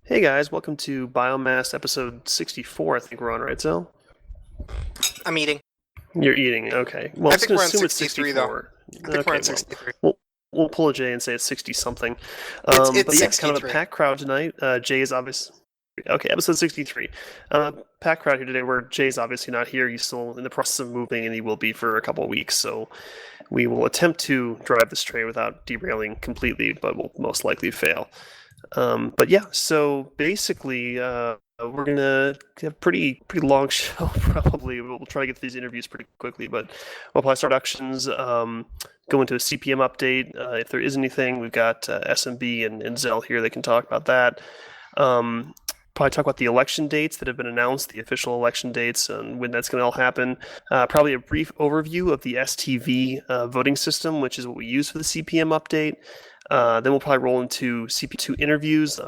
Hey guys, welcome to Biomassed episode 64. I think we're on, right, Xel? I'm eating. You're eating, okay. Well, I I'm just think going we're to on assume it's 63 though. 64. I think we're Okay, on 63. we'll pull a J and say it's 60 something. It's But yeah, kind of a 63. packed crowd tonight. Jay is obvious. Okay, episode 63. Packed crowd here today where Jay's obviously not here. He's still in the process of moving and he will be for a couple of weeks. So we will attempt to drive this train without derailing completely, but we'll most likely fail. But yeah, so basically, we're gonna have a pretty long show. Probably we'll try to get through these interviews pretty quickly, but we'll apply introductions. Go into a CPM update if there is anything. We've got SMB and Xel here. They can talk about that. Probably talk about the election dates that have been announced, the official election dates, and when that's going to all happen. Probably a brief overview of the STV voting system, which is what we use for the CPM update. Then we'll probably roll into CP2 interviews.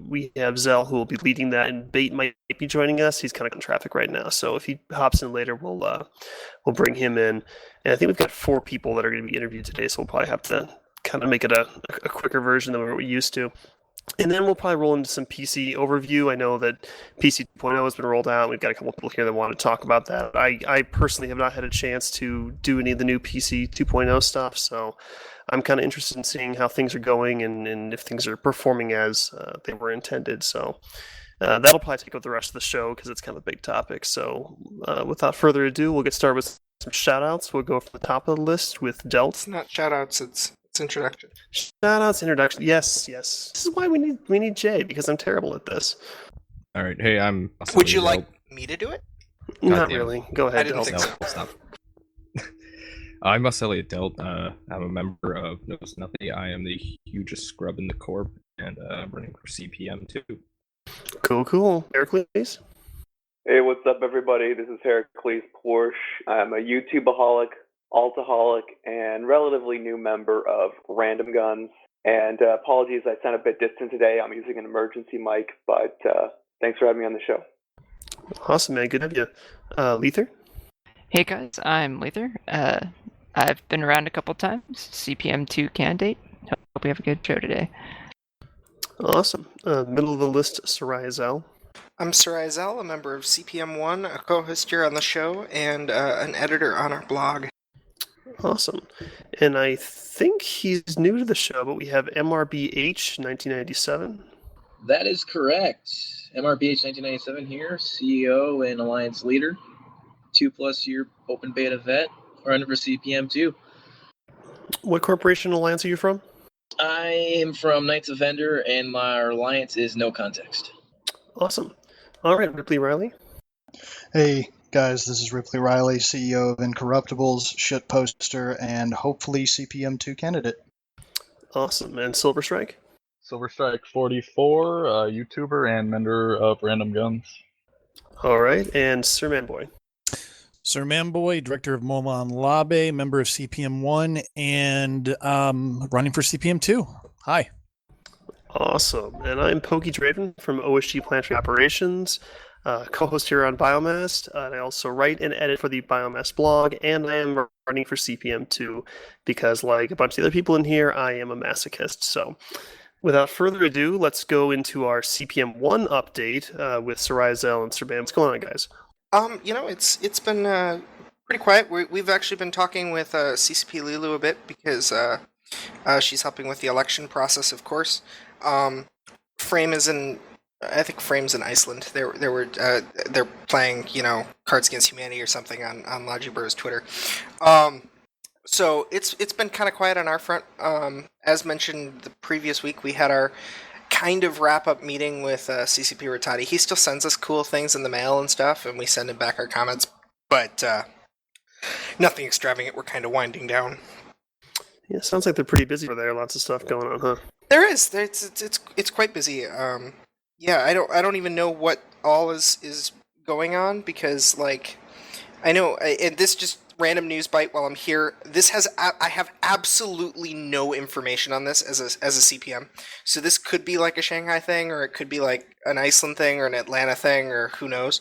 We have Xel who will be leading that, and Bait might be joining us. He's kind of in traffic right now, so if he hops in later, we'll bring him in. And I think we've got 4 people that are going to be interviewed today, so we'll probably have to kind of make it a quicker version than what we're used to. And then we'll probably roll into some PC overview. I know that PC 2.0 has been rolled out. We've got a couple of people here that want to talk about that. I personally have not had a chance to do any of the new PC 2.0 stuff, so I'm kind of interested in seeing how things are going and if things are performing as they were intended. So that'll probably take up the rest of the show because it's kind of a big topic. So without further ado, we'll get started with some shout-outs. We'll go from the top of the list with Delt. It's not shoutouts, it's introduction. Shout-outs, introduction. Yes. This is why we need Jay, because I'm terrible at this. All right. Hey, I'm. Would you like me to do it? Not damn. really. Go ahead, I didn't Delt. think so. Stop. I'm Mossellia Delt. I'm a member of Knows Nothing. I am the hugest scrub in the corp and running for CPM too. Cool. Heracles? Hey, what's up, everybody? This is Heracles Porsche. I'm a YouTubeaholic, altaholic, and relatively new member of Random Guns. And apologies, I sound a bit distant today. I'm using an emergency mic, but thanks for having me on the show. Awesome, man. Good to have you. Leither? Hey guys, I'm Leither. I've been around a couple times, CPM2 candidate. Hope we have a good show today. Awesome. Middle of the list, Xel. I'm Xel, a member of CPM1, a co-host here on the show, and an editor on our blog. Awesome. And I think he's new to the show, but we have MRBH 1997. That is correct. MRBH 1997 here, CEO and Alliance leader. 2+ year open beta vet, running for CPM2. What corporation alliance are you from? I am from Knights of Vendor, and my alliance is No Context. Awesome. All right, Ripley Riley. Hey guys, this is Ripley Riley, CEO of Incorruptibles, shit poster, and hopefully CPM2 candidate. Awesome. And Silver Strike? Silver Strike 44, YouTuber and member of Random Guns. All right. And SirManBoy? SirManBoy, director of Momon Labe, member of CPM1, and running for CPM2. Hi. Awesome. And I'm Pokey Draven from OSG Planetary Operations, co-host here on Biomassed. And I also write and edit for the Biomassed blog, and I am running for CPM2 because, like a bunch of the other people in here, I am a masochist. So without further ado, let's go into our CPM1 update with Xel and SirMan. What's going on, guys? It's been pretty quiet. We've actually been talking with CCP Lulu a bit because she's helping with the election process, of course. Frame's in Iceland. They're playing, Cards Against Humanity or something on Lajibur's Twitter. So it's been kind of quiet on our front. As mentioned the previous week, we had our kind of wrap-up meeting with CCP Rattati. He still sends us cool things in the mail and stuff, and we send him back our comments, but nothing extravagant. We're kind of winding down. Yeah, sounds like they're pretty busy over there. Lots of stuff going on, huh? There is. It's quite busy. Yeah, I don't even know what all is going on because, like, I know, and this just random news bite while I'm here. I have absolutely no information on this as a CPM. So this could be like a Shanghai thing, or it could be like an Iceland thing, or an Atlanta thing, or who knows.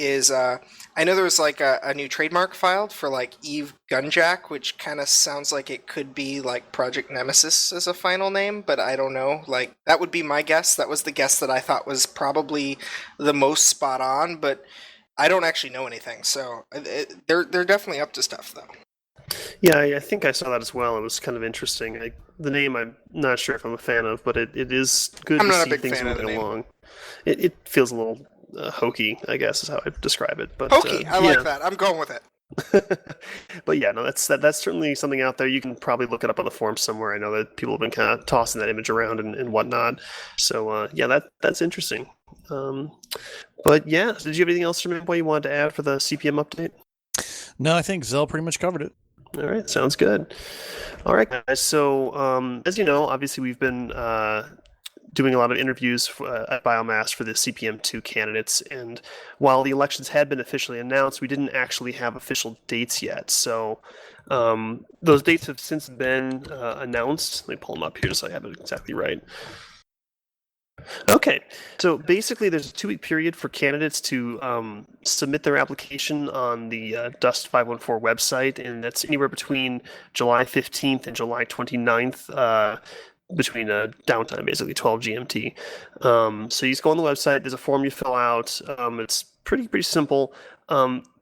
is I know there was like a new trademark filed for like Eve Gunjack, which kind of sounds like it could be like Project Nemesis as a final name, but I don't know. Like that would be my guess. That was the guess that I thought was probably the most spot on, but I don't actually know anything. So they're definitely up to stuff though. Yeah, I think I saw that as well. It was kind of interesting. The name I'm not sure if I'm a fan of, but it is good I'm to not a see big things fan of the moving name. along. It feels a little hokey, I guess is how I describe it. But Hokey, I like yeah. that. I'm going with it. But yeah, no, that's certainly something out there. You can probably look it up on the forum somewhere. I know that people have been kind of tossing that image around and whatnot. So yeah, that's interesting. But yeah, did you have anything else, SirManBoy, you wanted to add for the CPM update? No, I think Xel pretty much covered it. All right, sounds good. All right, guys. So as you know, obviously we've been doing a lot of interviews at Biomassed for the CPM2 candidates, and while the elections had been officially announced, we didn't actually have official dates yet. So those dates have since been announced. Let me pull them up here so I have it exactly right. Okay, so basically there's a 2-week period for candidates to submit their application on the Dust 514 website, and that's anywhere between July 15th and July 29th, between downtime, basically 12 GMT. So you just go on the website, there's a form you fill out, it's pretty simple,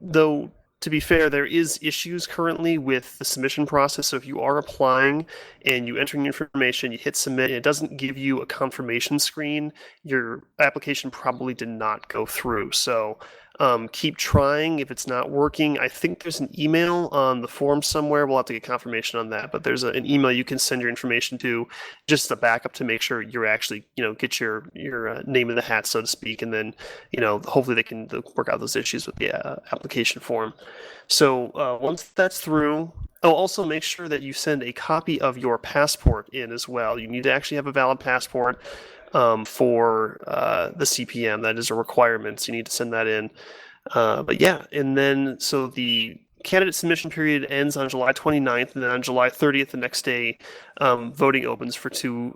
though to be fair, there is issues currently with the submission process. So if you are applying and you enter your information, you hit submit, and it doesn't give you a confirmation screen, your application probably did not go through. So keep trying. If it's not working, I think there's an email on the form somewhere. We'll have to get confirmation on that. But there's an email you can send your information to, just a backup to make sure you're actually, get your name in the hat, so to speak. And then, hopefully they can work out those issues with the application form. So once that's through, also make sure that you send a copy of your passport in as well. You need to actually have a valid passport for the CPM. That is a requirement, so you need to send that in. But yeah, and then so the candidate submission period ends on July 29th, and then on July 30th, the next day, voting opens for 2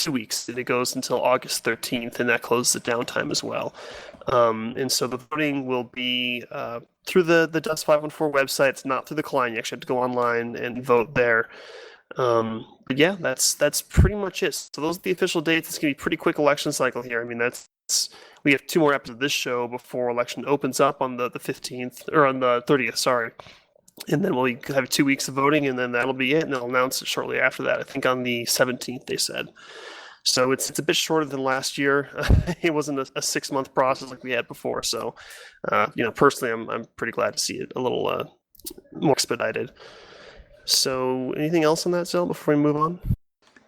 weeks, and it goes until August 13th, and that closes the downtime as well. And so the voting will be through the Dust 514 website. It's not through the client. You actually have to go online and vote there. But yeah, that's pretty much it. So those are the official dates. It's gonna be a pretty quick election cycle here. I mean, we have 2 more episodes of this show before election opens up on the 15th, or on the 30th, sorry. And then we'll have 2 weeks of voting, and then that'll be it, and they'll announce it shortly after that. I think on the 17th, they said. So it's a bit shorter than last year. It wasn't a 6-month process like we had before. So, personally, I'm pretty glad to see it a little more expedited. So, anything else on that, Xel, before we move on?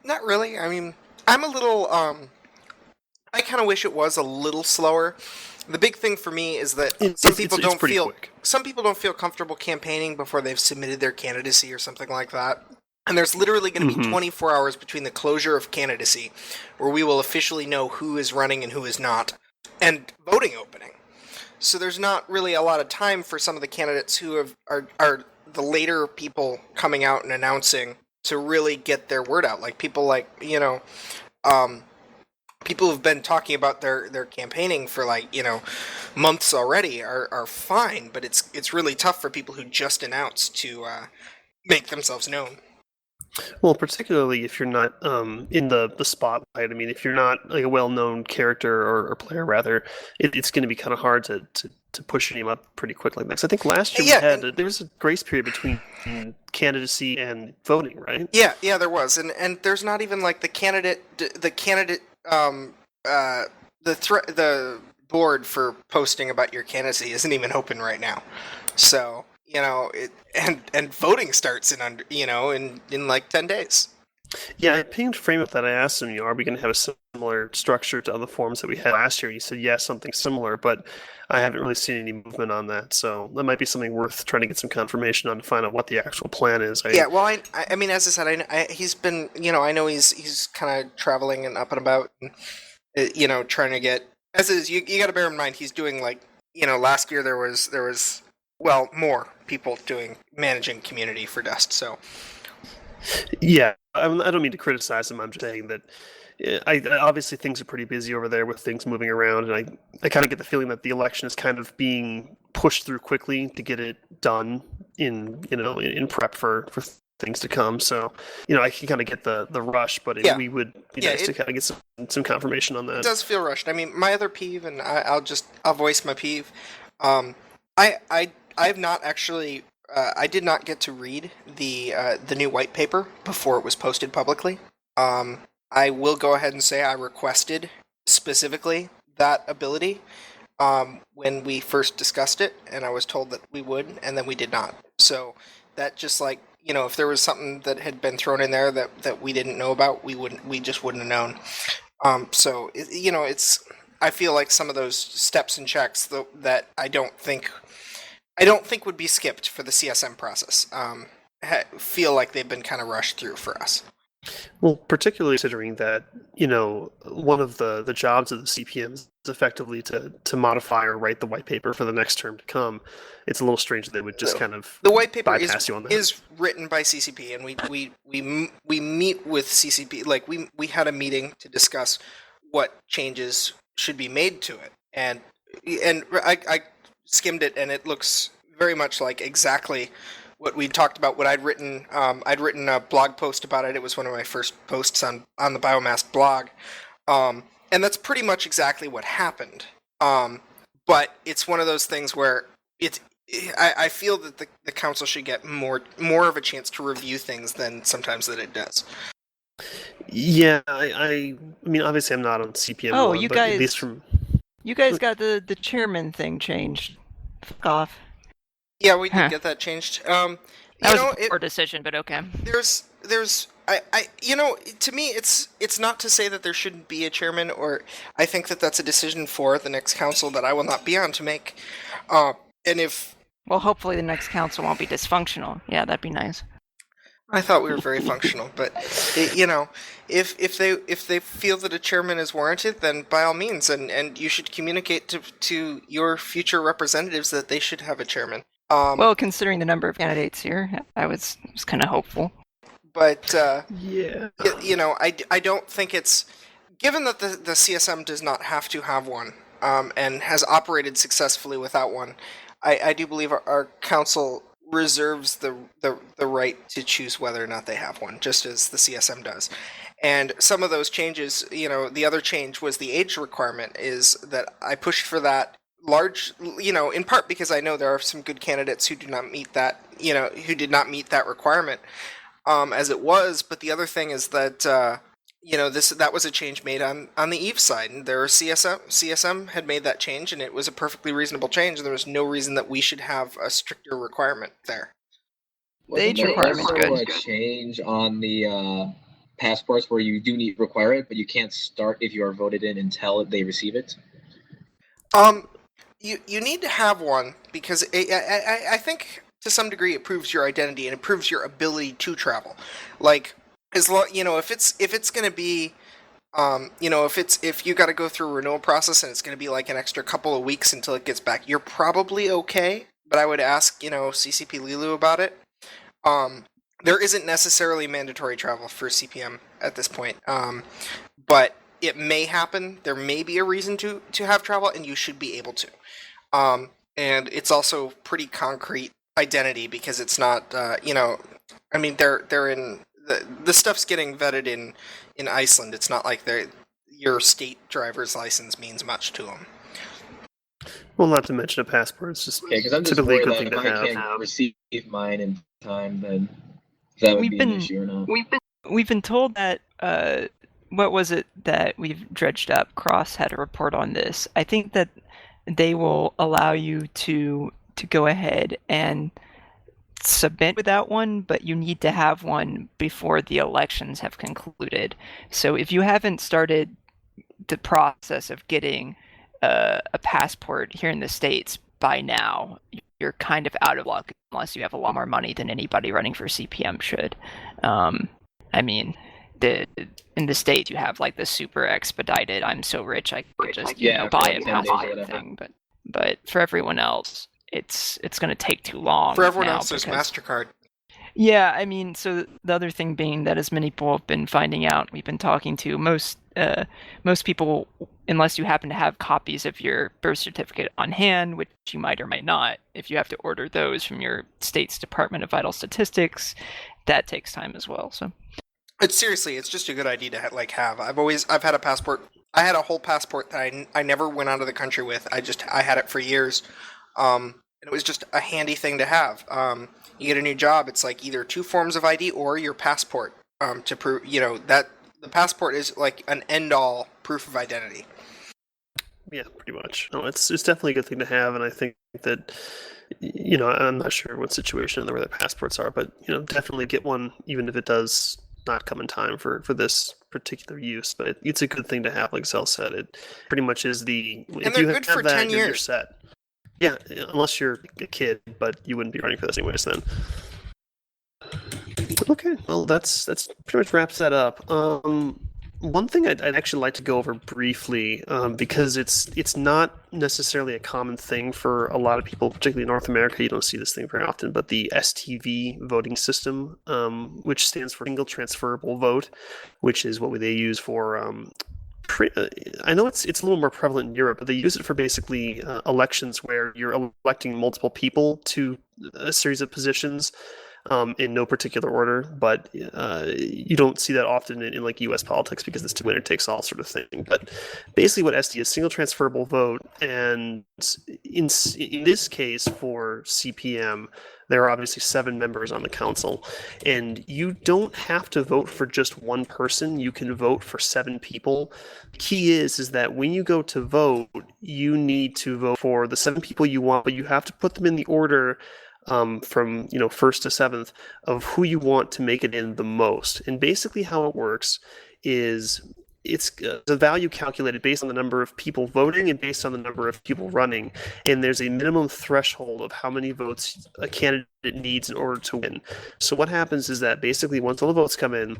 Not really. I mean, I'm a little. I kind of wish it was a little slower. The big thing for me is that some people don't feel comfortable campaigning before they've submitted their candidacy or something like that. And there's literally going to be 24 hours between the closure of candidacy, where we will officially know who is running and who is not, and voting opening. So there's not really a lot of time for some of the candidates who are the later people coming out and announcing to really get their word out. Like people people who've been talking about their campaigning for months already are fine, but it's really tough for people who just announced to make themselves known. Well, particularly if you're not in the spotlight. I mean, if you're not like a well-known character or player, rather, it's going to be kind of hard to push your name up pretty quickly. Because I think last year there was a grace period between candidacy and voting, right? Yeah, there was, and there's not even like the board for posting about your candidacy isn't even open right now. So and voting starts in like 10 days. Yeah, I pinged Frame with that. I asked him, are we going to have a similar structure to other forms that we had last year? He said, yes, something similar, but I haven't really seen any movement on that. So that might be something worth trying to get some confirmation on to find out what the actual plan is. Well, I mean, as I said, he's been, I know he's kind of traveling and up and about, and, trying to get, as is, you got to bear in mind, he's doing last year there was more people managing community for Dust, so. Yeah, I don't mean to criticize him. I'm just saying that obviously things are pretty busy over there with things moving around, and I kind of get the feeling that the election is kind of being pushed through quickly to get it done in prep for things to come. So I can kind of get the rush, but we would be nice to kind of get some confirmation on that. It does feel rushed. I mean, my other peeve, and I'll voice my peeve. I've not actually. I did not get to read the new white paper before it was posted publicly. I will go ahead and say I requested specifically that ability when we first discussed it, and I was told that we would, and then we did not. So that just if there was something that had been thrown in there that we didn't know about, we just wouldn't have known. So it's. I feel like some of those steps and checks that I don't think would be skipped for the CSM process feel like they've been kind of rushed through for us. Well, particularly considering that, one of the jobs of the CPM is effectively to modify or write the white paper for the next term to come. It's a little strange that they would just kind of the white paper bypass you on that. Is written by CCP, and we meet with CCP. Like we had a meeting to discuss what changes should be made to it, and I skimmed it, and it looks very much like exactly what we talked about, what I'd written. I'd written a blog post about it. It was one of my first posts on the Biomassed blog. And that's pretty much exactly what happened. But it's one of those things where I feel that the council should get more of a chance to review things than sometimes that it does. Yeah, I mean, obviously I'm not on CPM. Oh, you guys, at least from... you guys got the chairman thing changed. Fuck off. Yeah, we did get that changed. That was a poor decision, but okay. There's to me, it's not to say that there shouldn't be a chairman, or I think that that's a decision for the next council that I will not be on to make. Well, hopefully the next council won't be dysfunctional. Yeah, that'd be nice. I thought we were very functional, but if they feel that a chairman is warranted, then by all means, and you should communicate to your future representatives that they should have a chairman. Well, considering the number of candidates here, I was kind of hopeful. But yeah, I don't think it's given that the CSM does not have to have one and has operated successfully without one. I do believe our council reserves the right to choose whether or not they have one, just as the CSM does. And some of those changes, the other change was the age requirement, is that I pushed for that in part because I know there are some good candidates who do not meet that, who did not meet that requirement as it was. But the other thing is that, that was a change made on the Eve side, and there CSM had made that change, and it was a perfectly reasonable change, and there was no reason that we should have a stricter requirement there. The age requirement's good. A change on the passports where you do need to require it, but you can't start if you are voted in until they receive it? You need to have one because I think to some degree it proves your identity and it proves your ability to travel. Like, if it's going to be, if you got to go through a renewal process and it's going to be like an extra couple of weeks until it gets back, you're probably okay. But I would ask, CCP Lilu about it. There isn't necessarily mandatory travel for CPM at this point, but it may happen. There may be a reason to have travel, and you should be able to. And it's also pretty concrete identity because it's not, I mean, they're in the stuff's getting vetted in Iceland. It's not like your state driver's license means much to them. Well, not to mention a passport. It's just because I'm just typically a worried good that thing if to I have. can't receive mine in time, then that would be an issue or not. We've been told that what was it that we've dredged up? Cross had a report on this. I think that they will allow you to go ahead and submit without one, but you need to have one before the elections have concluded. So if you haven't started the process of getting a passport here in the States by now, you're kind of out of luck unless you have a lot more money than anybody running for CPM should. I mean, in the States you have like the super expedited, I'm so rich I could just buy a passport thing, but for everyone else it's going to take too long. For everyone else there's MasterCard. Yeah, I mean, so the other thing being that as many people have been finding out, we've been talking to most most people, unless you happen to have copies of your birth certificate on hand, which you might or might not, if you have to order those from your state's Department of Vital Statistics, that takes time as well. So it's just a good idea to have. I've had a passport. I had a whole passport that I never went out of the country with. I had it for years. And it was just a handy thing to have. You get a new job, it's like either 2 forms of ID or your passport to prove, that the passport is like an end-all proof of identity. Yeah, pretty much. No, it's definitely a good thing to have, and I think that, I'm not sure what situation where their passports are, but, definitely get one, even if it does not come in time for this particular use. But it's a good thing to have, like Xel said. It pretty much is the... And if they're you good have for that, 10 years. You're set. Yeah, unless you're a kid, but you wouldn't be running for this anyways then. Okay, well, that's pretty much wraps that up. One thing I'd actually like to go over briefly, because it's not necessarily a common thing for a lot of people, particularly in North America. You don't see this thing very often, but the STV voting system, which stands for Single Transferable Vote, which is what they use for... I know it's a little more prevalent in Europe, but they use it for basically elections where you're electing multiple people to a series of positions in no particular order. But you don't see that often in like U.S. politics because it's winner takes all sort of thing. But basically, what ST is single transferable vote, and in this case for CPM, there are obviously 7 members on the council, and you don't have to vote for just one person. You can vote for 7 people. The key is that when you go to vote, you need to vote for the 7 people you want, but you have to put them in the order from first to 7th of who you want to make it in the most. And basically how it works is it's the value calculated based on the number of people voting and based on the number of people running. And there's a minimum threshold of how many votes a candidate needs in order to win. So what happens is that basically once all the votes come in,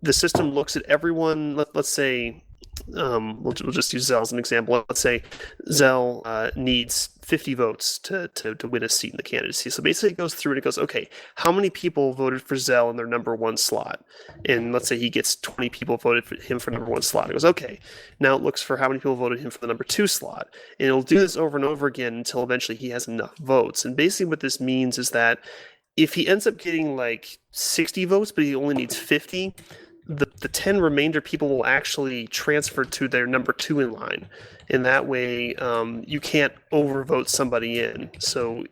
the system looks at everyone. Let's say we'll just use Xel as an example. Let's say Xel needs 50 votes to win a seat in the candidacy. So basically it goes through and it goes, okay, how many people voted for Xel in their number 1 slot? And let's say he gets 20 people voted for him for number 1 slot. It goes, okay, now it looks for how many people voted him for the number 2 slot. And it'll do this over and over again until eventually he has enough votes. And basically what this means is that if he ends up getting like 60 votes, but he only needs 50, the 10 remainder people will actually transfer to their number 2 in line. And that way, you can't overvote somebody in. So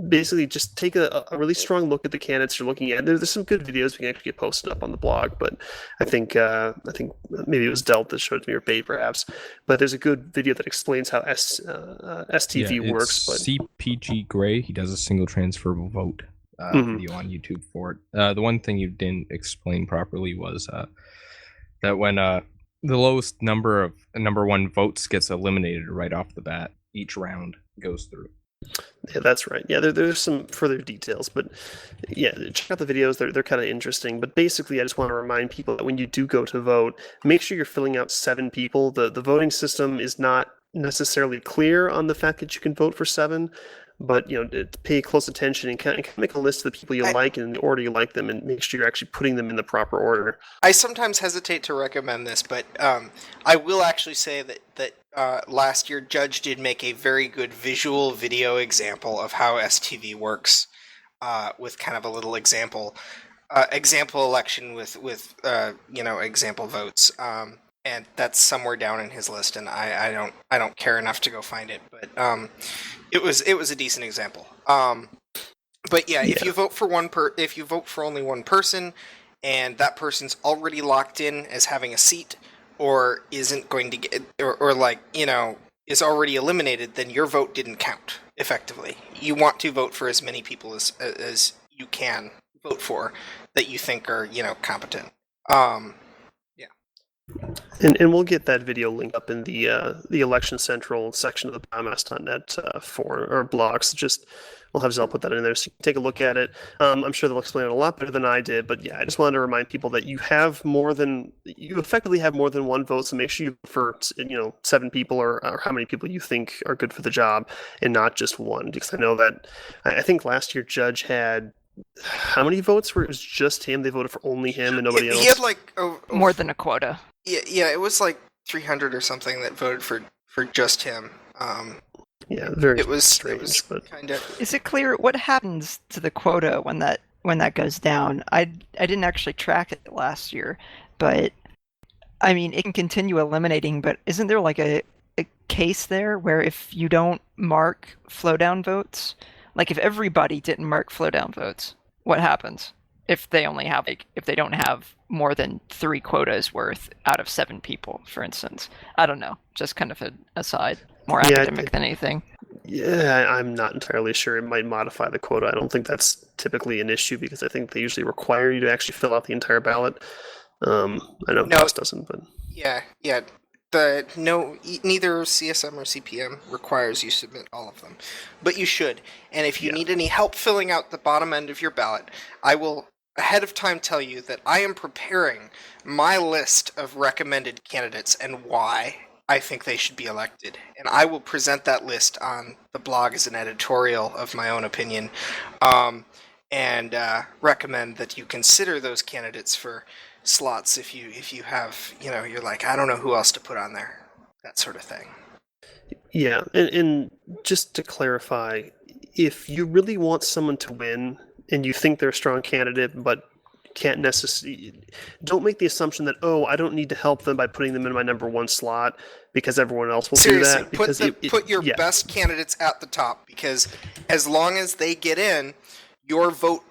basically, just take a really strong look at the candidates you're looking at. There's some good videos we can actually get posted up on the blog, but I think maybe it was Delt that showed me, or Bait perhaps. But there's a good video that explains how STV works. But CPG Gray, he does a single transferable vote. Video on YouTube for it. The one thing you didn't explain properly was that when the lowest number of number 1 votes gets eliminated right off the bat, each round goes through. Yeah, that's right. Yeah, there's some further details, but yeah, check out the videos. They're kind of interesting. But basically, I just want to remind people that when you do go to vote, make sure you're filling out 7 people. The voting system is not necessarily clear on the fact that you can vote for 7. But pay close attention and kind of make a list of the people you like and in the order you like them, and make sure you're actually putting them in the proper order. I sometimes hesitate to recommend this, but I will actually say that last year Judge did make a very good visual video example of how STV works, with kind of a little example election with example votes. And that's somewhere down in his list, and I don't care enough to go find it, but it was a decent example. But yeah, if you vote for only one person, and that person's already locked in as having a seat, or isn't going to get, or is already eliminated, then your vote didn't count effectively. You want to vote for as many people as you can vote for that you think are competent. And we'll get that video linked up in the Election Central section of the Biomassed.net blog. So just we'll have Xel put that in there so you can take a look at it. I'm sure they'll explain it a lot better than I did. But yeah, I just wanted to remind people that you effectively have more than 1 vote. So make sure you vote for 7 people or how many people you think are good for the job, and not just 1. Because I know that I think last year Judge had, how many votes where it was just him? They voted for only him and nobody else? He had more than a quota. Yeah, it was like 300 or something that voted for just him. Yeah, very It was strange, but kind of. Is it clear what happens to the quota when that goes down? I didn't actually track it last year, but I mean it can continue eliminating. But isn't there like a case there where if you don't mark flow down votes, like if everybody didn't mark flow down votes, what happens if they only have if they don't have more than 3 quotas worth out of 7 people, for instance? I don't know, just kind of an aside, more academic than anything. Yeah, I'm not entirely sure. It might modify the quota. I don't think that's typically an issue because I think they usually require you to actually fill out the entire ballot. I know No. Plus doesn't, but Yeah. Neither CSM or CPM requires you submit all of them, but you should. And if you need any help filling out the bottom end of your ballot, I will ahead of time tell you that I am preparing my list of recommended candidates and why I think they should be elected. And I will present that list on the blog as an editorial of my own opinion, and recommend that you consider those candidates for slots if you have, you're like, I don't know who else to put on there, that sort of thing. yeah. And just to clarify, if you really want someone to win and you think they're a strong candidate, but can't necessarily, don't make the assumption that, oh, I don't need to help them by putting them in my number 1 slot because everyone else will Seriously, do that. Because put your best candidates at the top, because as long as they get in, your vote,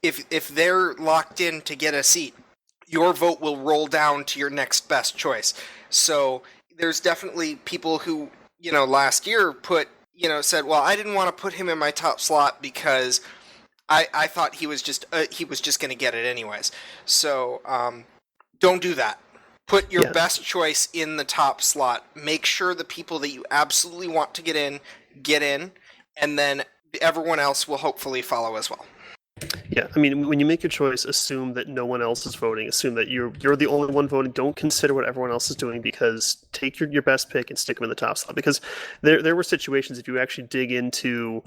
if they're locked in to get a seat, your vote will roll down to your next best choice. So there's definitely people who, last year said, well, I didn't want to put him in my top slot because I thought he was just going to get it anyways. So don't do that. Put your best choice in the top slot. Make sure the people that you absolutely want to get in, and then everyone else will hopefully follow as well. Yeah, I mean, when you make your choice, assume that no one else is voting. Assume that you're the only one voting. Don't consider what everyone else is doing, because take your best pick and stick them in the top slot. Because there were situations, if you actually dig into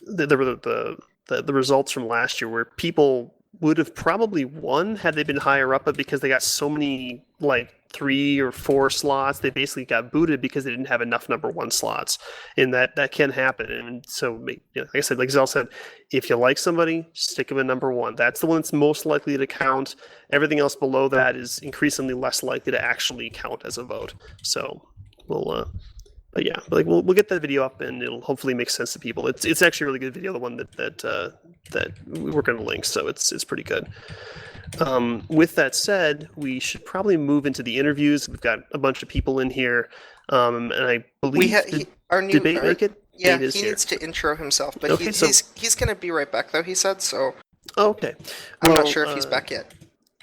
the results from last year, where people would have probably won had they been higher up, but because they got so many, like 3 or 4 slots, they basically got booted because they didn't have enough number 1 slots, and that can happen. And so, like I said, like Xel said, if you like somebody, stick them in number 1. That's the one that's most likely to count. Everything else below that is increasingly less likely to actually count as a vote. So we'll get that video up, and it'll hopefully make sense to people. It's actually a really good video, the one that we're going to link, so it's pretty good. With that said, we should probably move into the interviews. We've got a bunch of people in here, and I believe did Bait make it? Yeah, he needs to intro himself, but okay, he's going to be right back, though, he said, so... Okay. I'm not sure if he's back yet.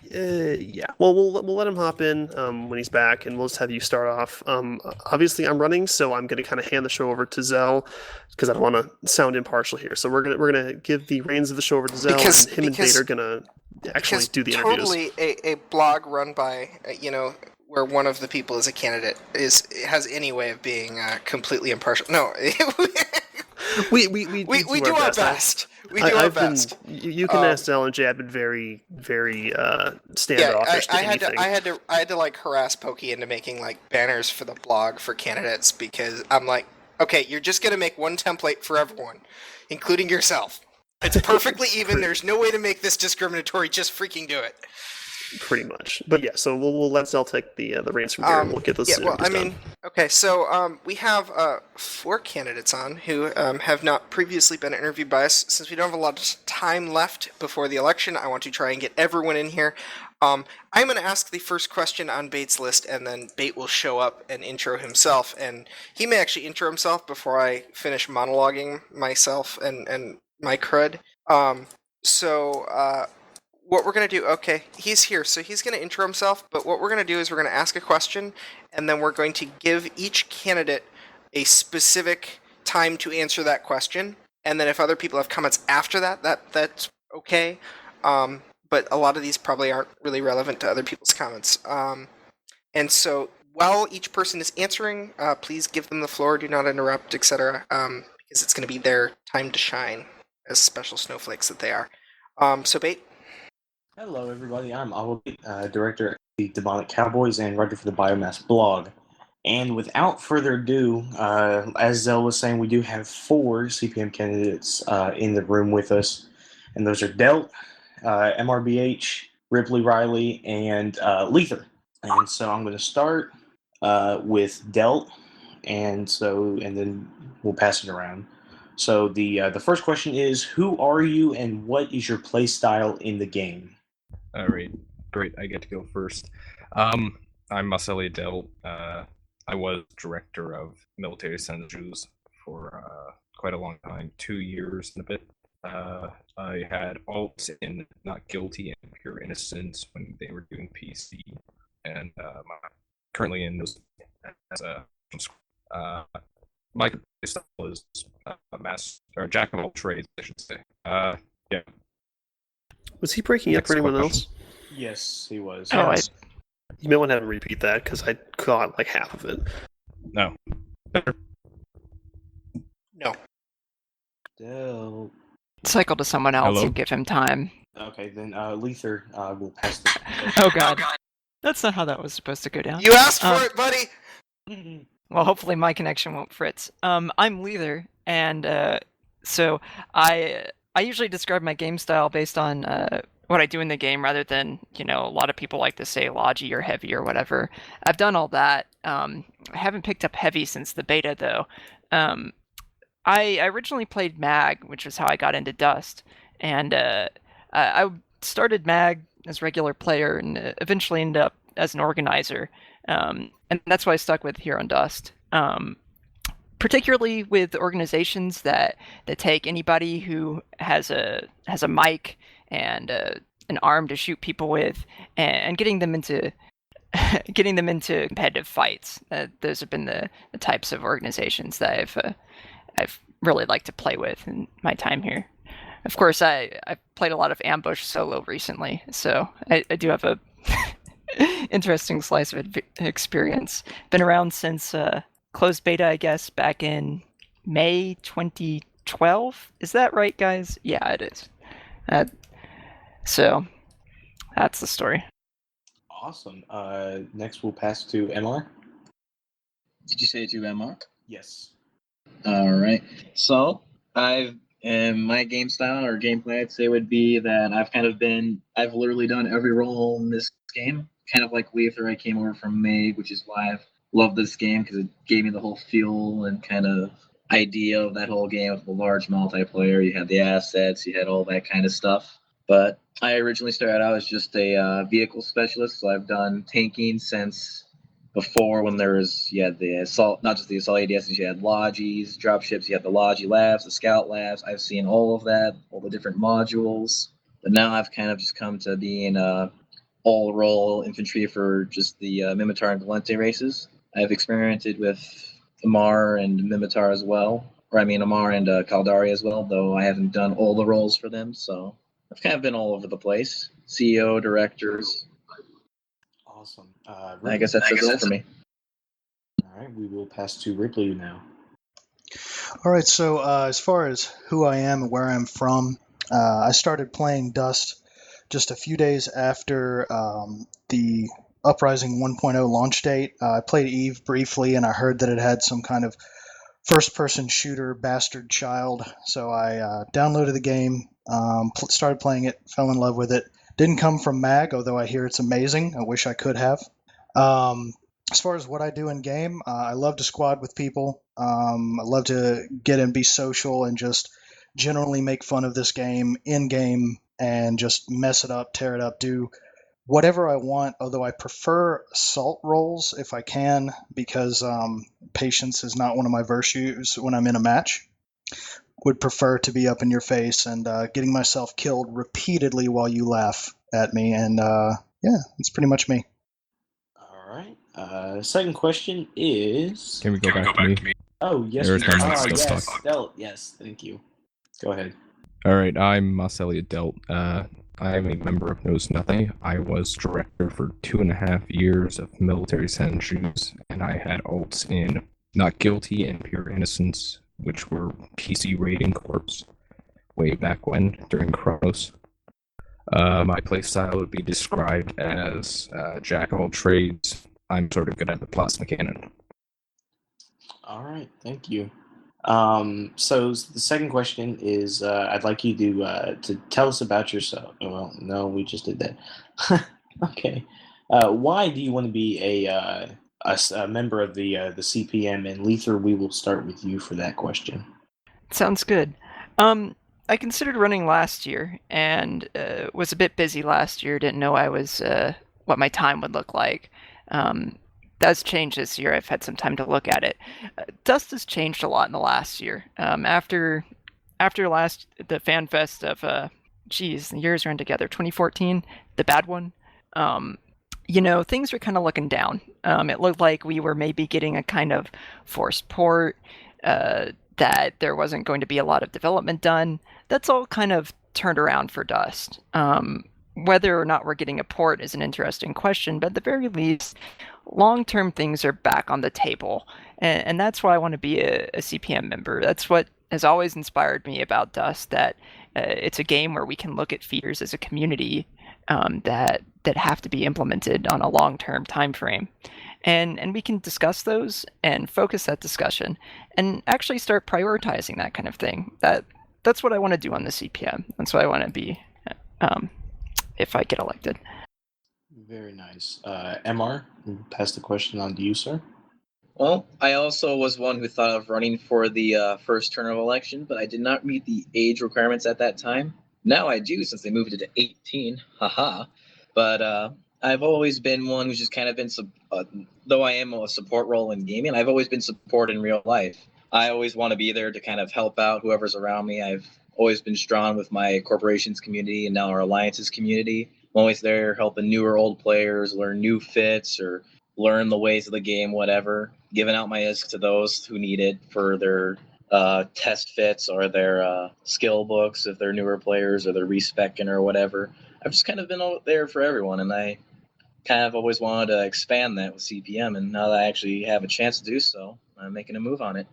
Yeah. Well, we'll let him hop in when he's back, and we'll just have you start off. Obviously, I'm running, so I'm going to kind of hand the show over to Xel because I don't want to sound impartial here. So we're gonna give the reins of the show over to Xel, and him and Bait are going to actually do the interviews. Totally, a blog run by where one of the people is a candidate has any way of being completely impartial. No, we do our best. We do our best. You can ask Xel and Jay. I've been very, very standoffish to anything. I had to like harass Pokey into making like banners for the blog for candidates, because I'm like, okay, you're just gonna make one template for everyone, including yourself. It's perfectly even. There's no way to make this discriminatory. Just freaking do it. Pretty much, but yeah. So we'll let Xel take the reins from here, and we'll get this. Done. Okay. So we have 4 candidates on who have not previously been interviewed by us. Since we don't have a lot of time left before the election, I want to try and get everyone in here. I'm going to ask the first question on Bait's list, and then Bait will show up and intro himself, and he may actually intro himself before I finish monologuing myself and my crud. What we're going to do, okay, he's here, so he's going to intro himself, but what we're going to do is we're going to ask a question, and then we're going to give each candidate a specific time to answer that question, and then if other people have comments after that's okay, but a lot of these probably aren't really relevant to other people's comments. And so while each person is answering, please give them the floor, do not interrupt, etc., because it's going to be their time to shine, as special snowflakes that they are. So Bait? Hello, everybody. I'm Aiwha Bait, Director the Demonic Cowboys and writer for the Biomassed blog. And without further ado, as Zell was saying, we do have 4 CPM candidates in the room with us. And those are Delt, MRBH, Ripley Riley, and Leither. And so I'm going to start with Delt, and then we'll pass it around. So the first question is, who are you and what is your play style in the game? All right, great. I get to go first. I'm Mossellia Delt. I was director of military centers for quite a long time, 2 years and a bit. I had alts in Not Guilty and Pure Innocence when they were doing PC, and currently in those as a my style is master jack of all trades, I should say. Yeah. Was he breaking up for anyone else? Yes, he was. Oh, You may want to have him repeat that because I caught like half of it. No. No. Delt. cycle to someone else Hello? and give him time. Okay, then Leither will pass the. Oh god. That's not how that was supposed to go down. You asked for it, buddy! Well, hopefully my connection won't fritz. I'm Leither, and so I usually describe my game style based on what I do in the game rather than, a lot of people like to say logi or heavy or whatever. I've done all that. I haven't picked up heavy since the beta, though. I originally played Mag, which is how I got into Dust, and I started Mag as a regular player and eventually ended up as an organizer, and that's why I stuck with here on Dust. Particularly with organizations that take anybody who has a mic and an arm to shoot people with, and getting them into competitive fights. Those have been the types of organizations that I've really liked to play with in my time here. Of course, I've played a lot of Ambush solo recently, so I do have a interesting slice of experience. Been around since closed beta, I guess, back in May 2012. Is that right, guys? Yeah, it is. So that's the story. Awesome. Next, we'll pass to MR. Did you say to MR? Yes. All right. So my game style or gameplay, I'd say, would be that I've literally done every role in this game. Kind of like Leither, I came over from Meg, which is why I've loved this game, because it gave me the whole feel and kind of idea of that whole game with the large multiplayer. You had the assets, you had all that kind of stuff. But I originally started out as just a vehicle specialist, so I've done tanking since before, when there was, you had the assault, not just the assault ADSs, you had logis, dropships, you had the logi labs, the scout labs. I've seen all of that, all the different modules. But now I've kind of just come to being all-role infantry for just the Mimitar and Valente races. I've experimented with Amar and Mimitar as well. Amar and Caldari as well, though I haven't done all the roles for them, so I've kind of been all over the place. CEO, directors. Awesome. I guess that's it for me. All right, we will pass to Ripley now. All right, so as far as who I am and where I'm from, I started playing Dust just a few days after the Uprising 1.0 launch date. I played Eve briefly, and I heard that it had some kind of first-person shooter bastard child, so I downloaded the game, started playing it, fell in love with it. Didn't come from Mag, although I hear it's amazing. I wish I could have. As far as what I do in game, I love to squad with people. I love to get and be social and just generally make fun of this game in-game and just mess it up, tear it up, do whatever I want, although I prefer assault roles if I can, because patience is not one of my virtues when I'm in a match. Would prefer to be up in your face and getting myself killed repeatedly while you laugh at me, and yeah, that's pretty much me. All right. Second question is... Can we go back to me? Oh, yes. There's my mic still Yes, stuck. Delt. Yes, thank you. Go ahead. All right, I'm Mossellia Delt. I am a member of Knows Nothing. I was director for 2.5 years of military centers, and I had alts in Not Guilty and Pure Innocence, which were PC raiding corps way back when, during Chronos. My playstyle would be described as jack of all trades. I'm sort of good at the plasma cannon. All right, thank you. So the second question is, I'd like you to tell us about yourself. Well, no, we just did that. Okay. Why do you want to be a member of the CPM? And Leither, we will start with you for that question. Sounds good. I considered running last year and was a bit busy last year. Didn't know what my time would look like. That's changed this year. I've had some time to look at it. Dust has changed a lot in the last year. After the fan fest of the years ran together. 2014, the bad one. Things were kind of looking down. It looked like we were maybe getting a kind of forced port. That there wasn't going to be a lot of development done. That's all kind of turned around for Dust. Whether or not we're getting a port is an interesting question, but at the very least, long-term things are back on the table. And that's why I want to be a CPM member. That's what has always inspired me about Dust, that it's a game where we can look at features as a community that have to be implemented on a long-term time frame. And we can discuss those and focus that discussion and actually start prioritizing that kind of thing. That's what I want to do on the CPM. That's what I want to be if I get elected. Very nice. MR, pass the question on to you, sir. Well, I also was one who thought of running for the first term of election, but I did not meet the age requirements at that time. Now I do, since they moved it to 18. Haha. But I've always been one who's just kind of been, though I am a support role in gaming, I've always been support in real life. I always want to be there to kind of help out whoever's around me. I've always been strong with my corporations community and now our alliances community. I'm always there helping new or old players learn new fits or learn the ways of the game, whatever. Giving out my ISK to those who need it for their test fits or their skill books if they're newer players or they're respecing or whatever. I've just kind of been out there for everyone, and I kind of always wanted to expand that with CPM, and now that I actually have a chance to do so, I'm making a move on it.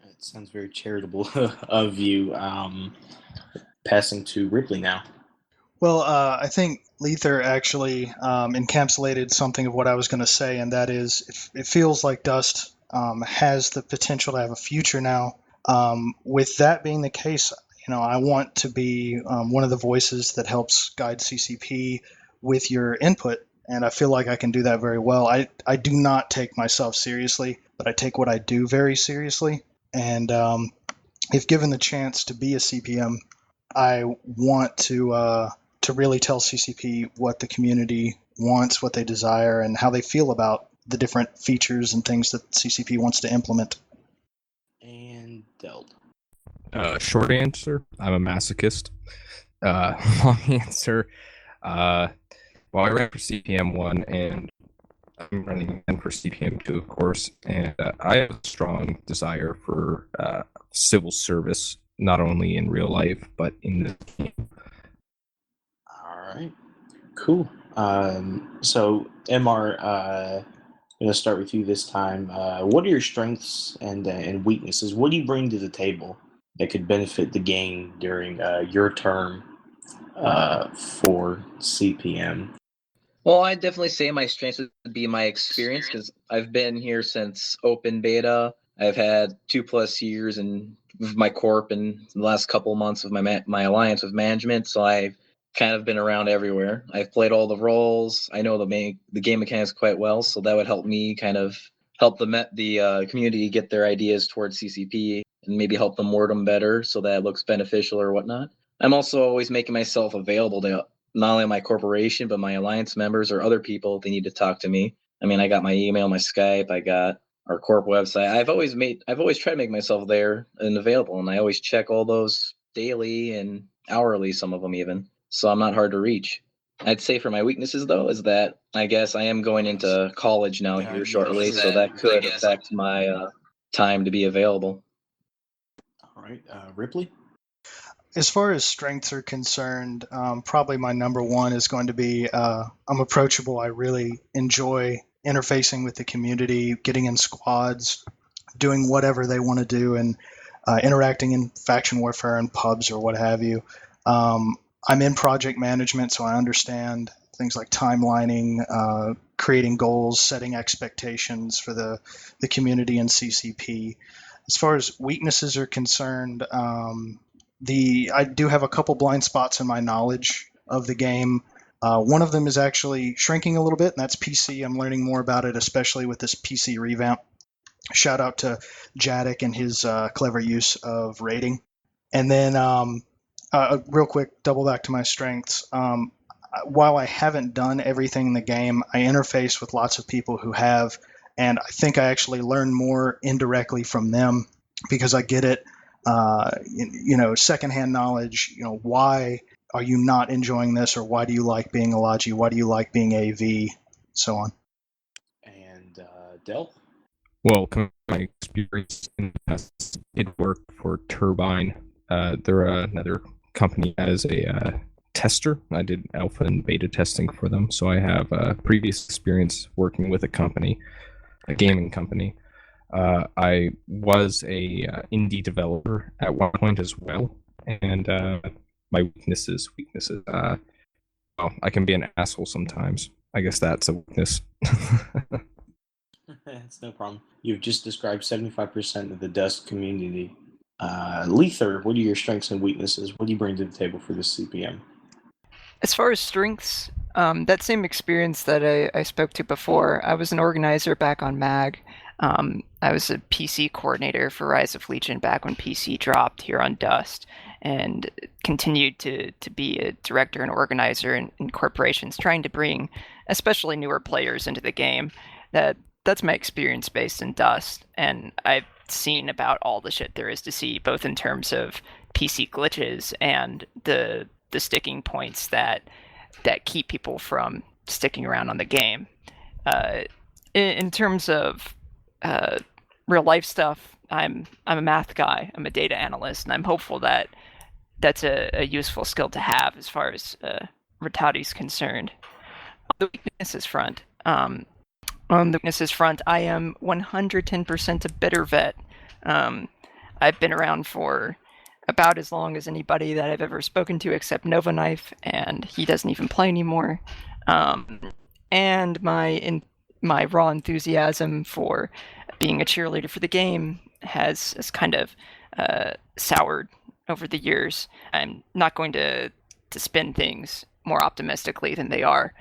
It sounds very charitable of you. Passing to Ripley now. Well, I think Leither actually encapsulated something of what I was going to say, and that is it feels like Dust has the potential to have a future now. With that being the case, I want to be one of the voices that helps guide CCP with your input, and I feel like I can do that very well. I do not take myself seriously, but I take what I do very seriously, and if given the chance to be a CPM, I want to really tell CCP what the community wants, what they desire, and how they feel about the different features and things that CCP wants to implement. And Delt. Short answer, I'm a masochist. Long answer, I ran for CPM 1 and I'm running again for CPM 2, of course, and I have a strong desire for civil service, not only in real life, but in the game. All right, cool. So, MR, I'm going to start with you this time. What are your strengths and weaknesses? What do you bring to the table that could benefit the game during your term for CPM? Well, I'd definitely say my strengths would be my experience, because I've been here since open beta. I've had 2+ years in my corp and the last couple of months of my alliance with management, so I've kind of been around everywhere. I've played all the roles. I know the game mechanics quite well, so that would help me kind of help the community get their ideas towards CCP and maybe help them word them better so that it looks beneficial or whatnot. I'm also always making myself available to not only my corporation, but my alliance members or other people if they need to talk to me. I mean, I got my email, my Skype, I got our corp website. I've always tried to make myself there and available, and I always check all those daily and hourly, some of them even. So I'm not hard to reach. I'd say for my weaknesses, though, is that I guess I am going into college now here shortly, so that could affect my time to be available. All right, Ripley? As far as strengths are concerned, probably my number one is going to be I'm approachable. I really enjoy interfacing with the community, getting in squads, doing whatever they want to do, and interacting in faction warfare and pubs or what have you. I'm in project management, so I understand things like timelining, creating goals, setting expectations for the community and CCP. As far as weaknesses are concerned, I do have a couple blind spots in my knowledge of the game. One of them is actually shrinking a little bit, and that's PC. I'm learning more about it, especially with this PC revamp. Shout out to Jadek and his clever use of rating. And then, real quick, double back to my strengths. While I haven't done everything in the game, I interface with lots of people who have, and I think I actually learn more indirectly from them because I get it. Secondhand knowledge. Why are you not enjoying this, or why do you like being a Logi? Why do you like being AV? So on. And Dell? Well, my experience in the past, it worked for Turbine. They're another company as a tester. I did alpha and beta testing for them, so I have previous experience working with a company, a gaming company. I was a indie developer at one point as well, and my weaknesses. Well, I can be an asshole sometimes. I guess that's a weakness. That's no problem. You've just described 75% of the Dust community. Leither, what are your strengths and weaknesses? What do you bring to the table for this CPM? As far as strengths, that same experience that I spoke to before, I was an organizer back on MAG. I was a PC coordinator for Rise of Legion back when PC dropped here on Dust, and continued to be a director and organizer in corporations, trying to bring especially newer players into the game. That's my experience based in Dust, and I've seen about all the shit there is to see, both in terms of PC glitches and the sticking points that keep people from sticking around on the game. In terms of real life stuff, I'm a math guy. I'm a data analyst, and I'm hopeful that that's a useful skill to have as far as Rattati's concerned. On the weaknesses front, I am 110% a bitter vet. I've been around for about as long as anybody that I've ever spoken to except Nova Knife, and he doesn't even play anymore. And my raw enthusiasm for being a cheerleader for the game has kind of soured over the years. I'm not going to spin things more optimistically than they are.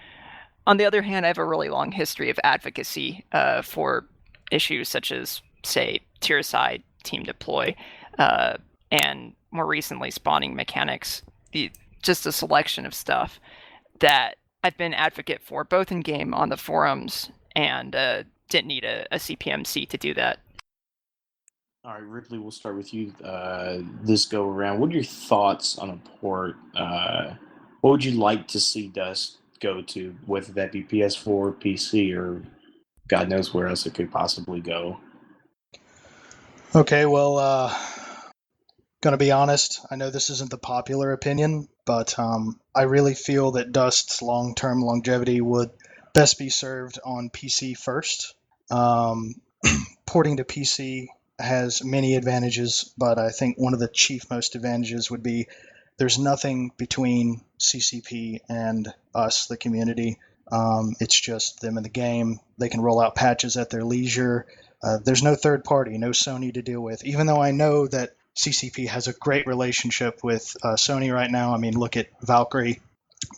On the other hand, I have a really long history of advocacy for issues such as, say, tier-side team deploy, and more recently spawning mechanics. Just a selection of stuff that I've been advocate for, both in game, on the forums, and didn't need a CPMC to do that. All right, Ripley, we'll start with you this go around. What are your thoughts on a port? What would you like to see Dust go to, whether that be PS4, PC, or God knows where else it could possibly go? Okay, well, gonna be honest, I know this isn't the popular opinion, but I really feel that Dust's long-term longevity would best be served on PC first. Porting to PC has many advantages, but I think one of the chief most advantages would be there's nothing between CCP and us, the community. It's just them in the game. They can roll out patches at their leisure. There's no third party, no Sony to deal with, even though I know that CCP has a great relationship with Sony right now. I mean, look at Valkyrie.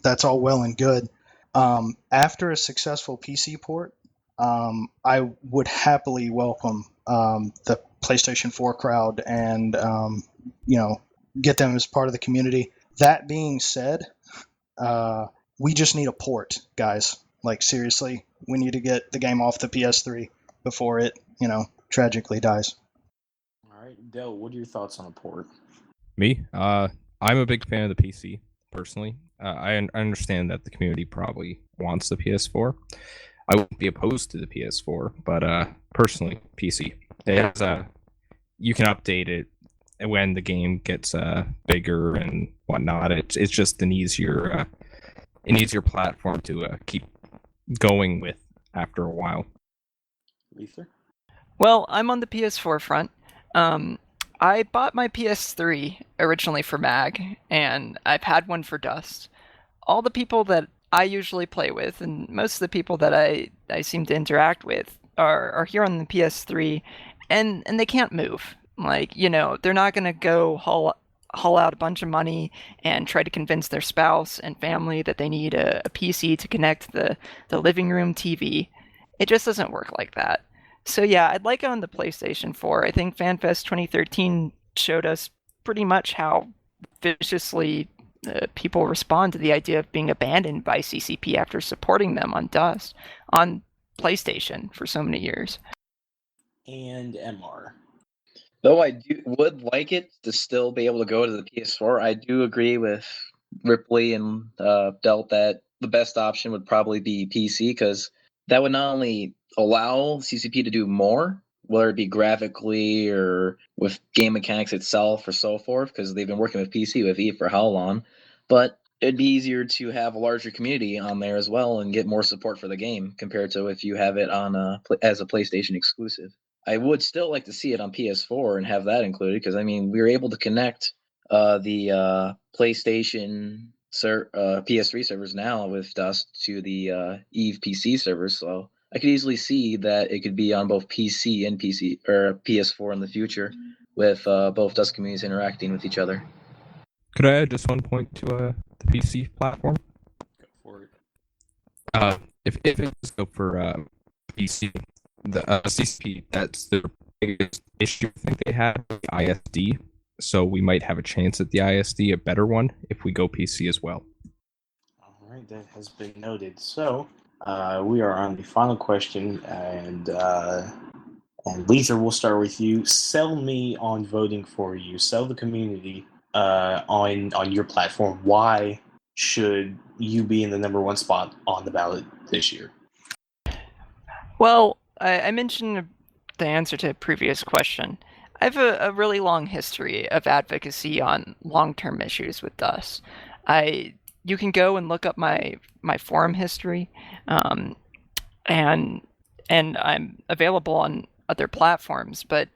That's all well and good. After a successful PC port, I would happily welcome the PlayStation 4 crowd and, get them as part of the community. That being said, we just need a port, guys. Like, seriously, we need to get the game off the PS3 before it, tragically dies. All right, Dell, what are your thoughts on a port? Me? I'm a big fan of the PC, personally. I understand that the community probably wants the PS4. I wouldn't be opposed to the PS4, but personally, PC. It has you can update it when the game gets bigger and whatnot. It's just an easier platform to keep going with after a while. Leither? Well, I'm on the PS4 front. I bought my PS3 originally for Mag, and I've had one for Dust. All the people that I usually play with, and most of the people that I seem to interact with, are here on the PS3, and they can't move. Like, they're not gonna go haul out a bunch of money and try to convince their spouse and family that they need a PC to connect the living room TV. It just doesn't work like that. So yeah, I'd like it on the PlayStation 4. I think FanFest 2013 showed us pretty much how viciously people respond to the idea of being abandoned by CCP after supporting them on Dust on PlayStation for so many years. And MR. Though I would like it to still be able to go to the PS4, I do agree with Ripley and Delt that the best option would probably be PC, because that would not only allow CCP to do more, whether it be graphically or with game mechanics itself or so forth, because they've been working with PC with E for how long, but it'd be easier to have a larger community on there as well and get more support for the game compared to if you have it on as a PlayStation exclusive. I would still like to see it on PS4 and have that included, because I mean we were able to connect the PlayStation PS3 servers now with Dust to the Eve PC servers, so I could easily see that it could be on both PC and PS4 in the future, with both Dust communities interacting with each other. Could I add just one point to the PC platform? Go for it. If it does go for PC, the CCP, that's the biggest issue I think they have with the ISD. So we might have a chance at the ISD, a better one, if we go PC as well. All right, that has been noted. So we are on the final question, and Leither, we'll start with you. Sell me on voting for you. Sell the community on your platform. Why should you be in the number one spot on the ballot this year? Well, I mentioned the answer to a previous question. I have a really long history of advocacy on long-term issues with Dust. You can go and look up my forum history, and I'm available on other platforms. But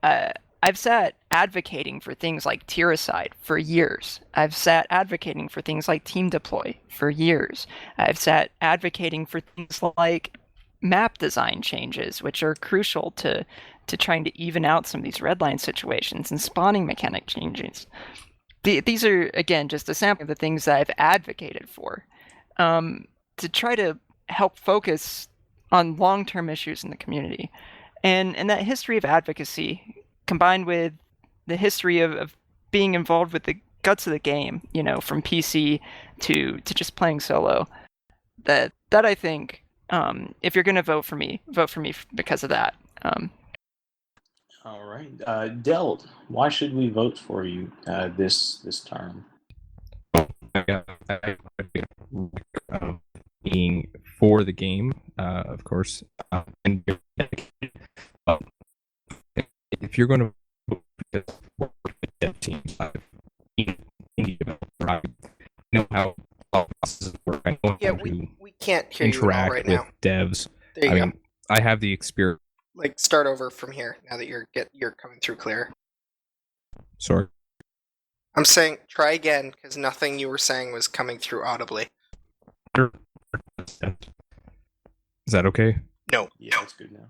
I've sat advocating for things like Tiericide for years. I've sat advocating for things like Team Deploy for years. I've sat advocating for things like map design changes, which are crucial to trying to even out some of these redline situations, and spawning mechanic changes. These are, again, just a sample of the things that I've advocated for, to try to help focus on long-term issues in the community. And that history of advocacy, combined with the history of being involved with the guts of the game, from PC to just playing solo, that I think, if you're going to vote for me because of that. All right, Delt, why should we vote for you this term? Being for the game, of course, and if you're going to vote for the teams, you know how processes work. I know Yeah, we can't hear you at all right now. Interact with devs. There you go. I have the experience. Like, start over from here now that you're coming through clear. Sorry. I'm saying try again, because nothing you were saying was coming through audibly. Is that okay? No. Yeah, that's good now.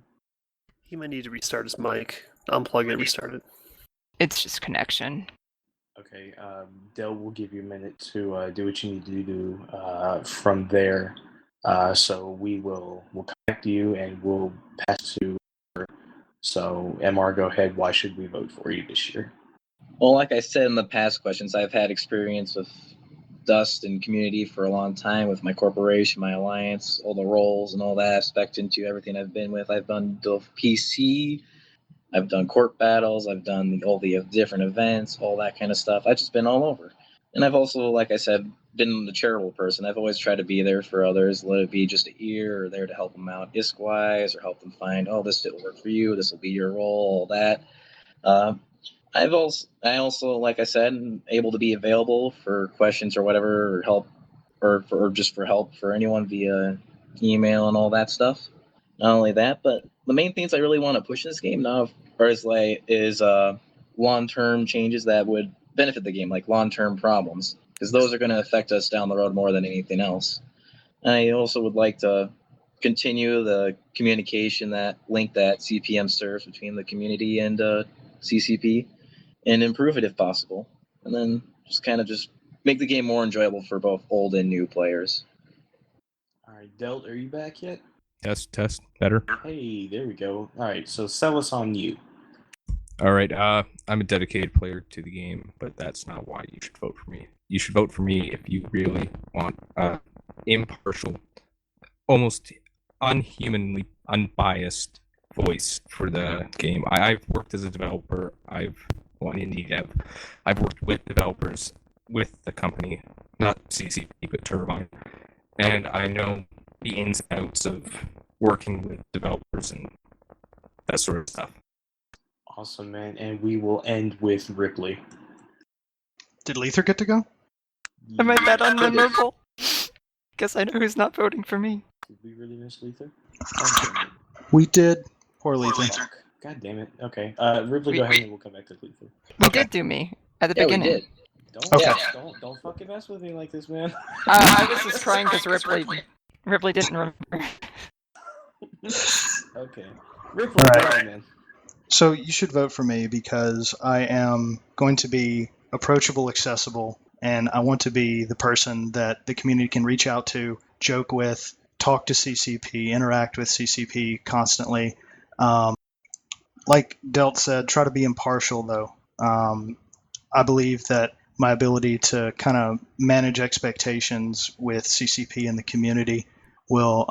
He might need to restart his mic. Unplug it, restart it. It's just connection. Okay, Dell will give you a minute to do what you need to do from there. So we'll connect you and we'll pass to. So MR, go ahead. Why should we vote for you this year? Well, like I said in the past questions, I've had experience with Dust and community for a long time with my corporation, my alliance, all the roles and all that aspect into everything I've been with. I've done the PC, I've done court battles, I've done all the different events, all that kind of stuff. I've just been all over. And I've also, like I said, been the charitable person. I've always tried to be there for others, let it be just an ear or there to help them out ISK-wise or help them find, this will work for you, this will be your role, all that. I also, like I said, am able to be available for questions or whatever, or help, or just for help for anyone via email and all that stuff. Not only that, but the main things I really want to push in this game now is long-term changes that would benefit the game, like long-term problems, because those are going to affect us down the road more than anything else. I also would like to continue the communication that link that CPM serves between the community and CCP, and improve it if possible, and then just make the game more enjoyable for both old and new players. All right, Delt, are you back yet? Test, better. Hey, there we go. All right, so sell us on you. All right, I'm a dedicated player to the game, but that's not why you should vote for me. You should vote for me if you really want impartial, almost unhumanly unbiased voice for the game. I've worked as a developer. I've worked with developers with the company, not CCP, but Turbine, and I know the ins and outs of working with developers and that sort of stuff. Awesome, man. And we will end with Ripley. Did Leither get to go? Am I that unmemorable? Guess I know who's not voting for me. Did we really miss Leither? We did. Poor Leither. God damn it. Okay. Ripley, go ahead and we'll come back to Leither. We did do me at the beginning. We did. Don't fucking mess with me like this, man. I was just trying because Ripley didn't remember. Okay. Ripley, All right. go ahead, man. So you should vote for me because I am going to be approachable, accessible, and I want to be the person that the community can reach out to, joke with, talk to CCP, interact with CCP constantly. Like Delt said, try to be impartial, though. I believe that my ability to kind of manage expectations with CCP and the community will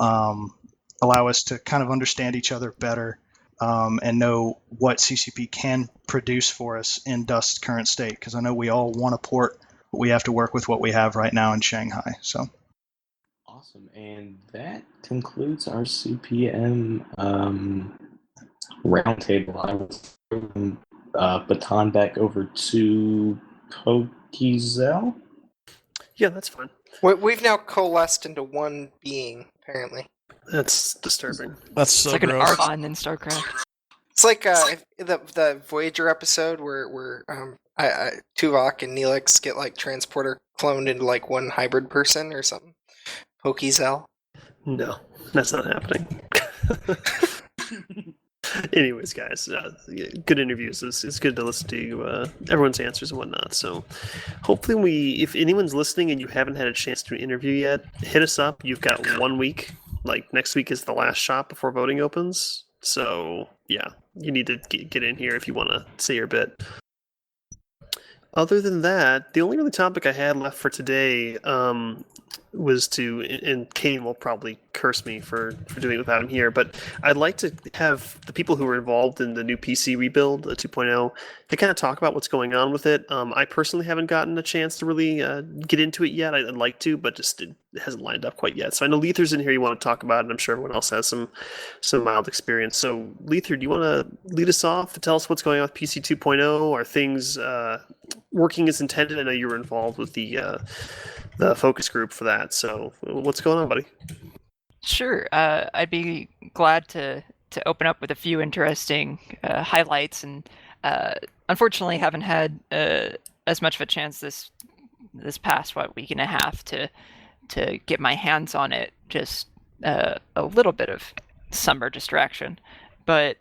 allow us to kind of understand each other better and know what CCP can produce for us in Dust's current state. Because I know we all want to port, but we have to work with what we have right now in Shanghai. So. Awesome. And that concludes our CPM roundtable. I will throw the baton back over to Xel. Yeah, that's fine. We've now coalesced into one being, apparently. That's disturbing. That's so It's like gross. an Archon in StarCraft. It's like the Voyager episode where Tuvok and Neelix get like transporter cloned into like one hybrid person or something. Xel. No, that's not happening. Anyways, guys, good interviews. It's good to listen to everyone's answers and whatnot. So hopefully if anyone's listening and you haven't had a chance to interview yet, hit us up. You've got 1 week. Like next week is the last shot before voting opens. So yeah, you need to get in here if you want to say your bit. Other than that, the only really topic I had left for today was to, and Kane will probably curse me for doing it without him here, but I'd like to have the people who were involved in the new PC rebuild, the 2.0, to kind of talk about what's going on with it. I personally haven't gotten a chance to really get into it yet. I'd like to, but just it hasn't lined up quite yet. So I know Leither's in here you want to talk about it, and I'm sure everyone else has some mild experience. So Leither, do you want to lead us off and tell us what's going on with PC 2.0? Are things working as intended? I know you were involved with the focus group for that. So what's going on, buddy? Sure. I'd be glad to open up with a few interesting highlights, and unfortunately haven't had as much of a chance this past week and a half to get my hands on it. Just a little bit of summer distraction, but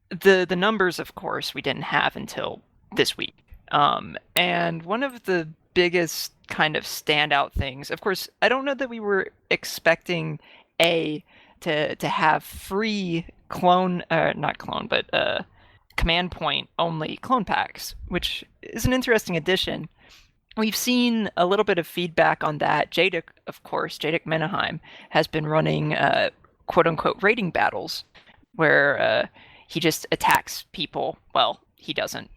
the numbers, of course, we didn't have until this week. And one of the biggest kind of standout things, of course, I don't know that we were expecting to have free command point only clone packs, which is an interesting addition. We've seen a little bit of feedback on that. Jadik Menaheim has been running quote-unquote raiding battles where he just attacks people. Well, he doesn't,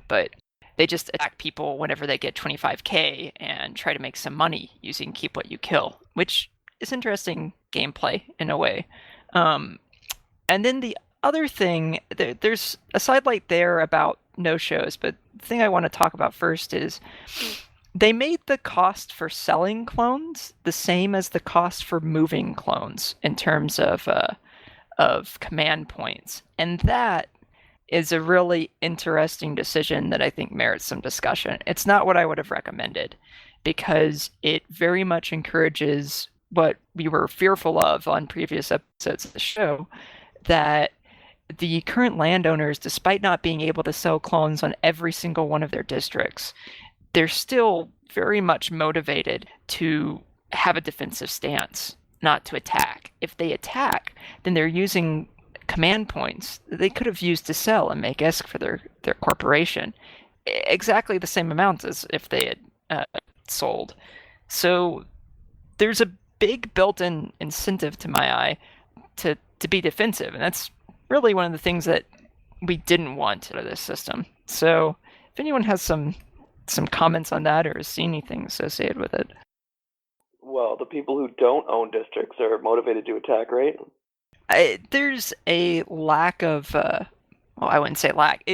but they just attack people whenever they get 25k and try to make some money using Keep What You Kill, which is interesting gameplay in a way. And then the other thing, there's a sidelight there about no-shows, but the thing I want to talk about first is they made the cost for selling clones the same as the cost for moving clones in terms of command points. And that is a really interesting decision that I think merits some discussion. It's not what I would have recommended, because it very much encourages what we were fearful of on previous episodes of the show, that the current landowners, despite not being able to sell clones on every single one of their districts, they're still very much motivated to have a defensive stance, not to attack. If they attack, then they're using command points that they could have used to sell and make ISK for their corporation. Exactly the same amount as if they had sold. So there's a big built-in incentive, to my eye, to be defensive, and that's really one of the things that we didn't want out of this system. So if anyone has some comments on that or has seen anything associated with it. Well, the people who don't own districts are motivated to attack, right? There's a lack of, well, I wouldn't say lack.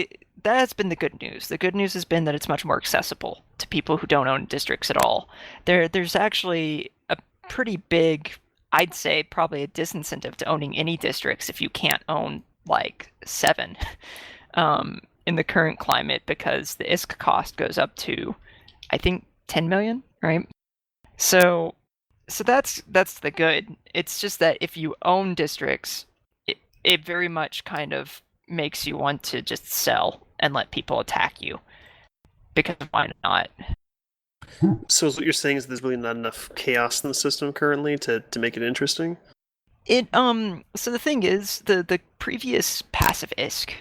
That has been the good news. The good news has been that it's much more accessible to people who don't own districts at all. There's actually a pretty big, I'd say probably a disincentive to owning any districts if you can't own like 7 in the current climate, because the ISK cost goes up to, I think, 10 million, right? So that's the good. It's just that if you own districts, it very much kind of makes you want to just sell and let people attack you, because why not? So what you're saying is there's really not enough chaos in the system currently to make it interesting? So the thing is, the previous passive ISK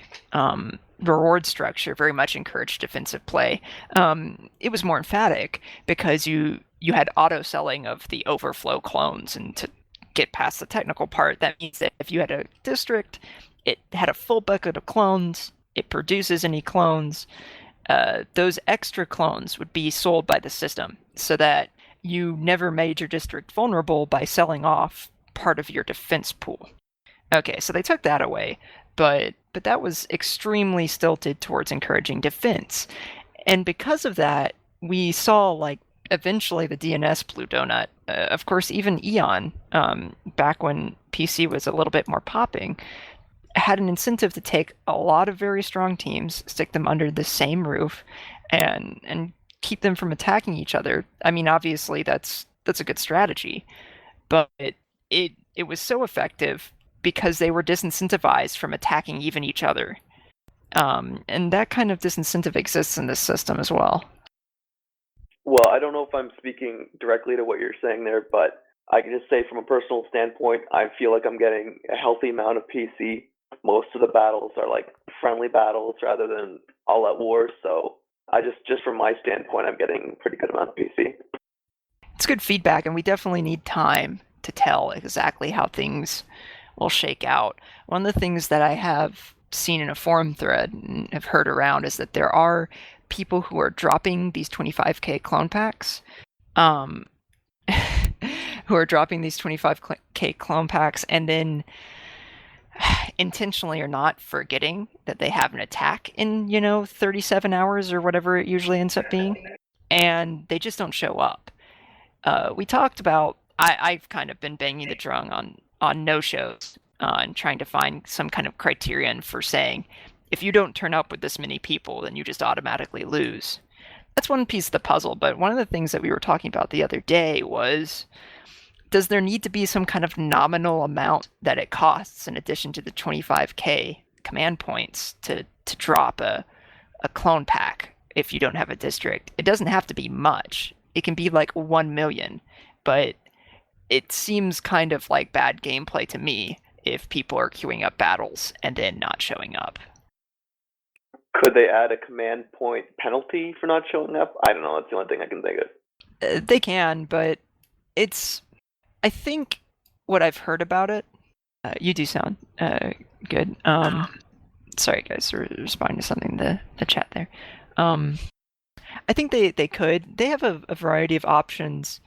reward structure very much encouraged defensive play. It was more emphatic because you had auto selling of the overflow clones, and to get past the technical part, that means that if you had a district, it had a full bucket of clones, it produces any clones, those extra clones would be sold by the system, so that you never made your district vulnerable by selling off part of your defense pool. Okay, so they took that away, but that was extremely stilted towards encouraging defense. And because of that, we saw, like, eventually the DNS Blue Donut. Of course, even Eon, back when PC was a little bit more popping, had an incentive to take a lot of very strong teams, stick them under the same roof, and keep them from attacking each other. I mean, obviously that's a good strategy, but it was so effective because they were disincentivized from attacking even each other. And that kind of disincentive exists in this system as well. Well, I don't know if I'm speaking directly to what you're saying there, but I can just say from a personal standpoint, I feel like I'm getting a healthy amount of PC. Most of the battles are like friendly battles rather than all-out wars, so I just from my standpoint, I'm getting a pretty good amount of PC. It's good feedback, and we definitely need time to tell exactly how things will shake out. One of the things that I have seen in a forum thread and have heard around is that there are people who are dropping these 25k clone packs, who are dropping these 25k clone packs and then intentionally or not forgetting that they have an attack in 37 hours or whatever it usually ends up being, and they just don't show up. We talked about, I've kind of been banging the drum on no-shows and trying to find some kind of criterion for saying, if you don't turn up with this many people, then you just automatically lose. That's one piece of the puzzle, but one of the things that we were talking about the other day was, does there need to be some kind of nominal amount that it costs in addition to the 25k command points to drop a clone pack if you don't have a district? It doesn't have to be much. It can be like 1 million, but it seems kind of like bad gameplay to me if people are queuing up battles and then not showing up. Could they add a command point penalty for not showing up? I don't know. That's the only thing I can think of. They can, but it's... I think what I've heard about it... you do sound good. Sorry, guys, responding to something in the chat there. I think they could. They have a variety of options.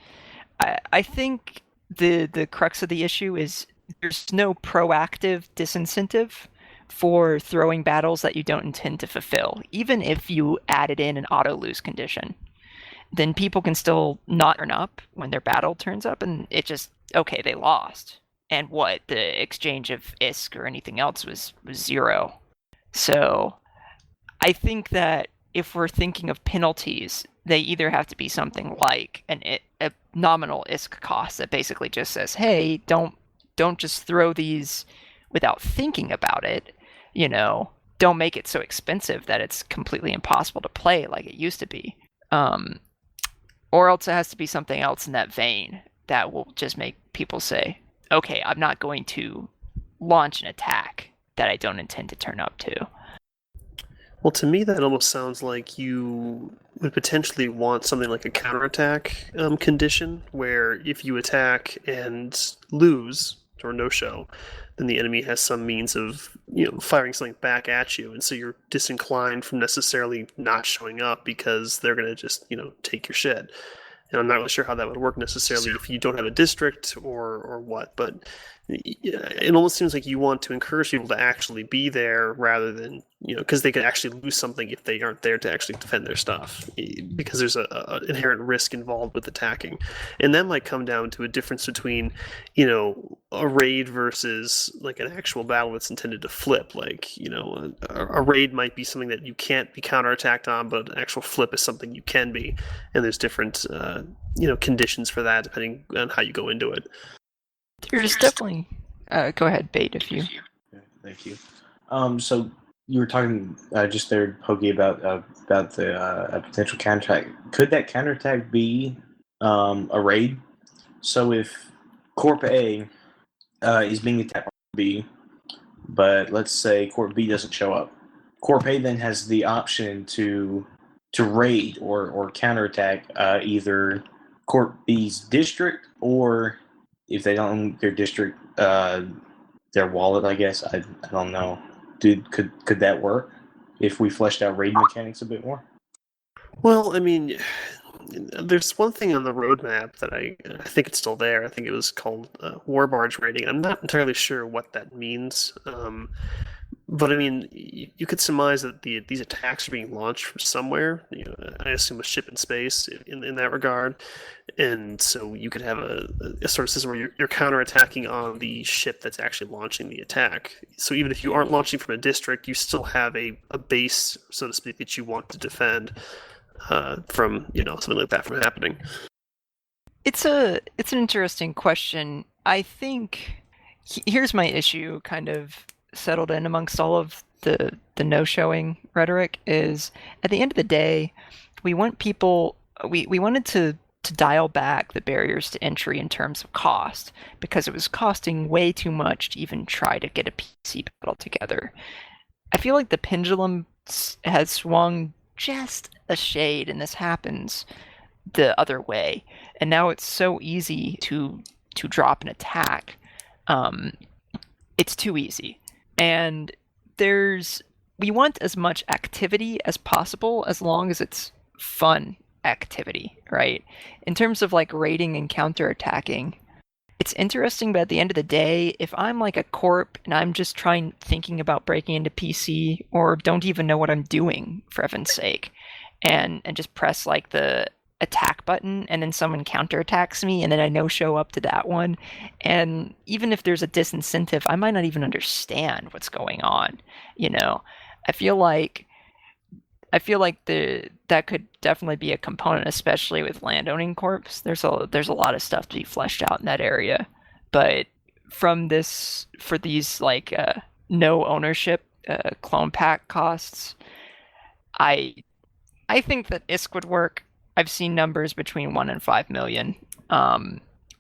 I think the crux of the issue is there's no proactive disincentive for throwing battles that you don't intend to fulfill. Even if you added in an auto-lose condition, then people can still not turn up when their battle turns up, and it just, okay, they lost. And what? The exchange of ISK or anything else was 0. So I think that if we're thinking of penalties, they either have to be something like a nominal ISK cost that basically just says, hey, don't just throw these without thinking about it. Don't make it so expensive that it's completely impossible to play like it used to be. Or else it has to be something else in that vein that will just make people say, okay, I'm not going to launch an attack that I don't intend to turn up to. Well, to me, that almost sounds like you would potentially want something like a counterattack condition, where if you attack and lose or no show, then the enemy has some means of firing something back at you, and so you're disinclined from necessarily not showing up because they're going to just take your shit. And I'm not really sure how that would work necessarily if you don't have a district or what, but it almost seems like you want to encourage people to actually be there rather than, because they could actually lose something if they aren't there to actually defend their stuff, because there's an inherent risk involved with attacking. And that might come down to a difference between, a raid versus like an actual battle that's intended to flip. Like, a raid might be something that you can't be counterattacked on, but an actual flip is something you can be. And there's different, conditions for that depending on how you go into it. There's definitely. Go ahead, Bait, if you. Thank you. So you were talking just there, Pokey, about the a potential counterattack. Could that counterattack be a raid? So if Corp A is being attacked by B, but let's say Corp B doesn't show up, Corp A then has the option to raid or counterattack either Corp B's district, or if they don't own their district, their wallet, I guess. I don't know. Could that work if we fleshed out raid mechanics a bit more? Well, I mean, there's one thing on the roadmap that I think it's still there. I think it was called War Barge raiding. I'm not entirely sure what that means. But I mean, you could surmise that these attacks are being launched from somewhere. I assume a ship in space in that regard, and so you could have a sort of system where you're counterattacking on the ship that's actually launching the attack. So even if you aren't launching from a district, you still have a base, so to speak, that you want to defend from something like that from happening. It's an interesting question. I think here's my issue, kind of settled in amongst all of the no-showing rhetoric, is at the end of the day, we want people, we wanted to dial back the barriers to entry in terms of cost, because it was costing way too much to even try to get a PC battle together. I feel like the pendulum has swung just a shade, and this happens the other way, and now it's so easy to drop an attack. It's too easy. And we want as much activity as possible, as long as it's fun activity, right? In terms of like raiding and counterattacking, it's interesting, but at the end of the day, if I'm like a corp and I'm just thinking about breaking into PC, or don't even know what I'm doing, for heaven's sake, and just press like the attack button, and then someone counterattacks me, and then I no-show up to that one, and even if there's a disincentive, I might not even understand what's going on. I feel like that could definitely be a component, especially with landowning corps. There's a lot of stuff to be fleshed out in that area, but for these like no ownership clone pack costs, I think that ISK would work. I've seen numbers between 1 and 5 million.